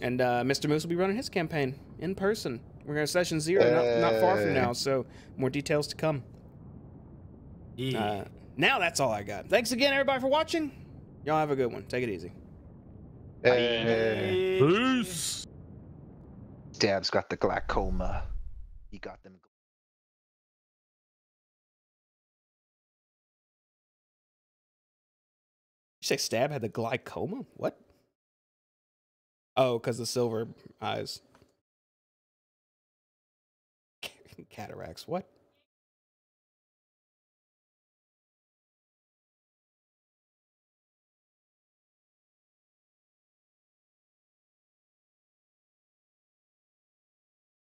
And Mr. Moose will be running his campaign in person. We're gonna session 0, not far from now. So more details to come. Yeah. Now that's all I got. Thanks again, everybody, for watching. Y'all have a good one. Take it easy. Peace. Dab's got the glaucoma. He got them. You say Stab had the glaucoma? What? Oh, because the silver eyes. Cataracts. What?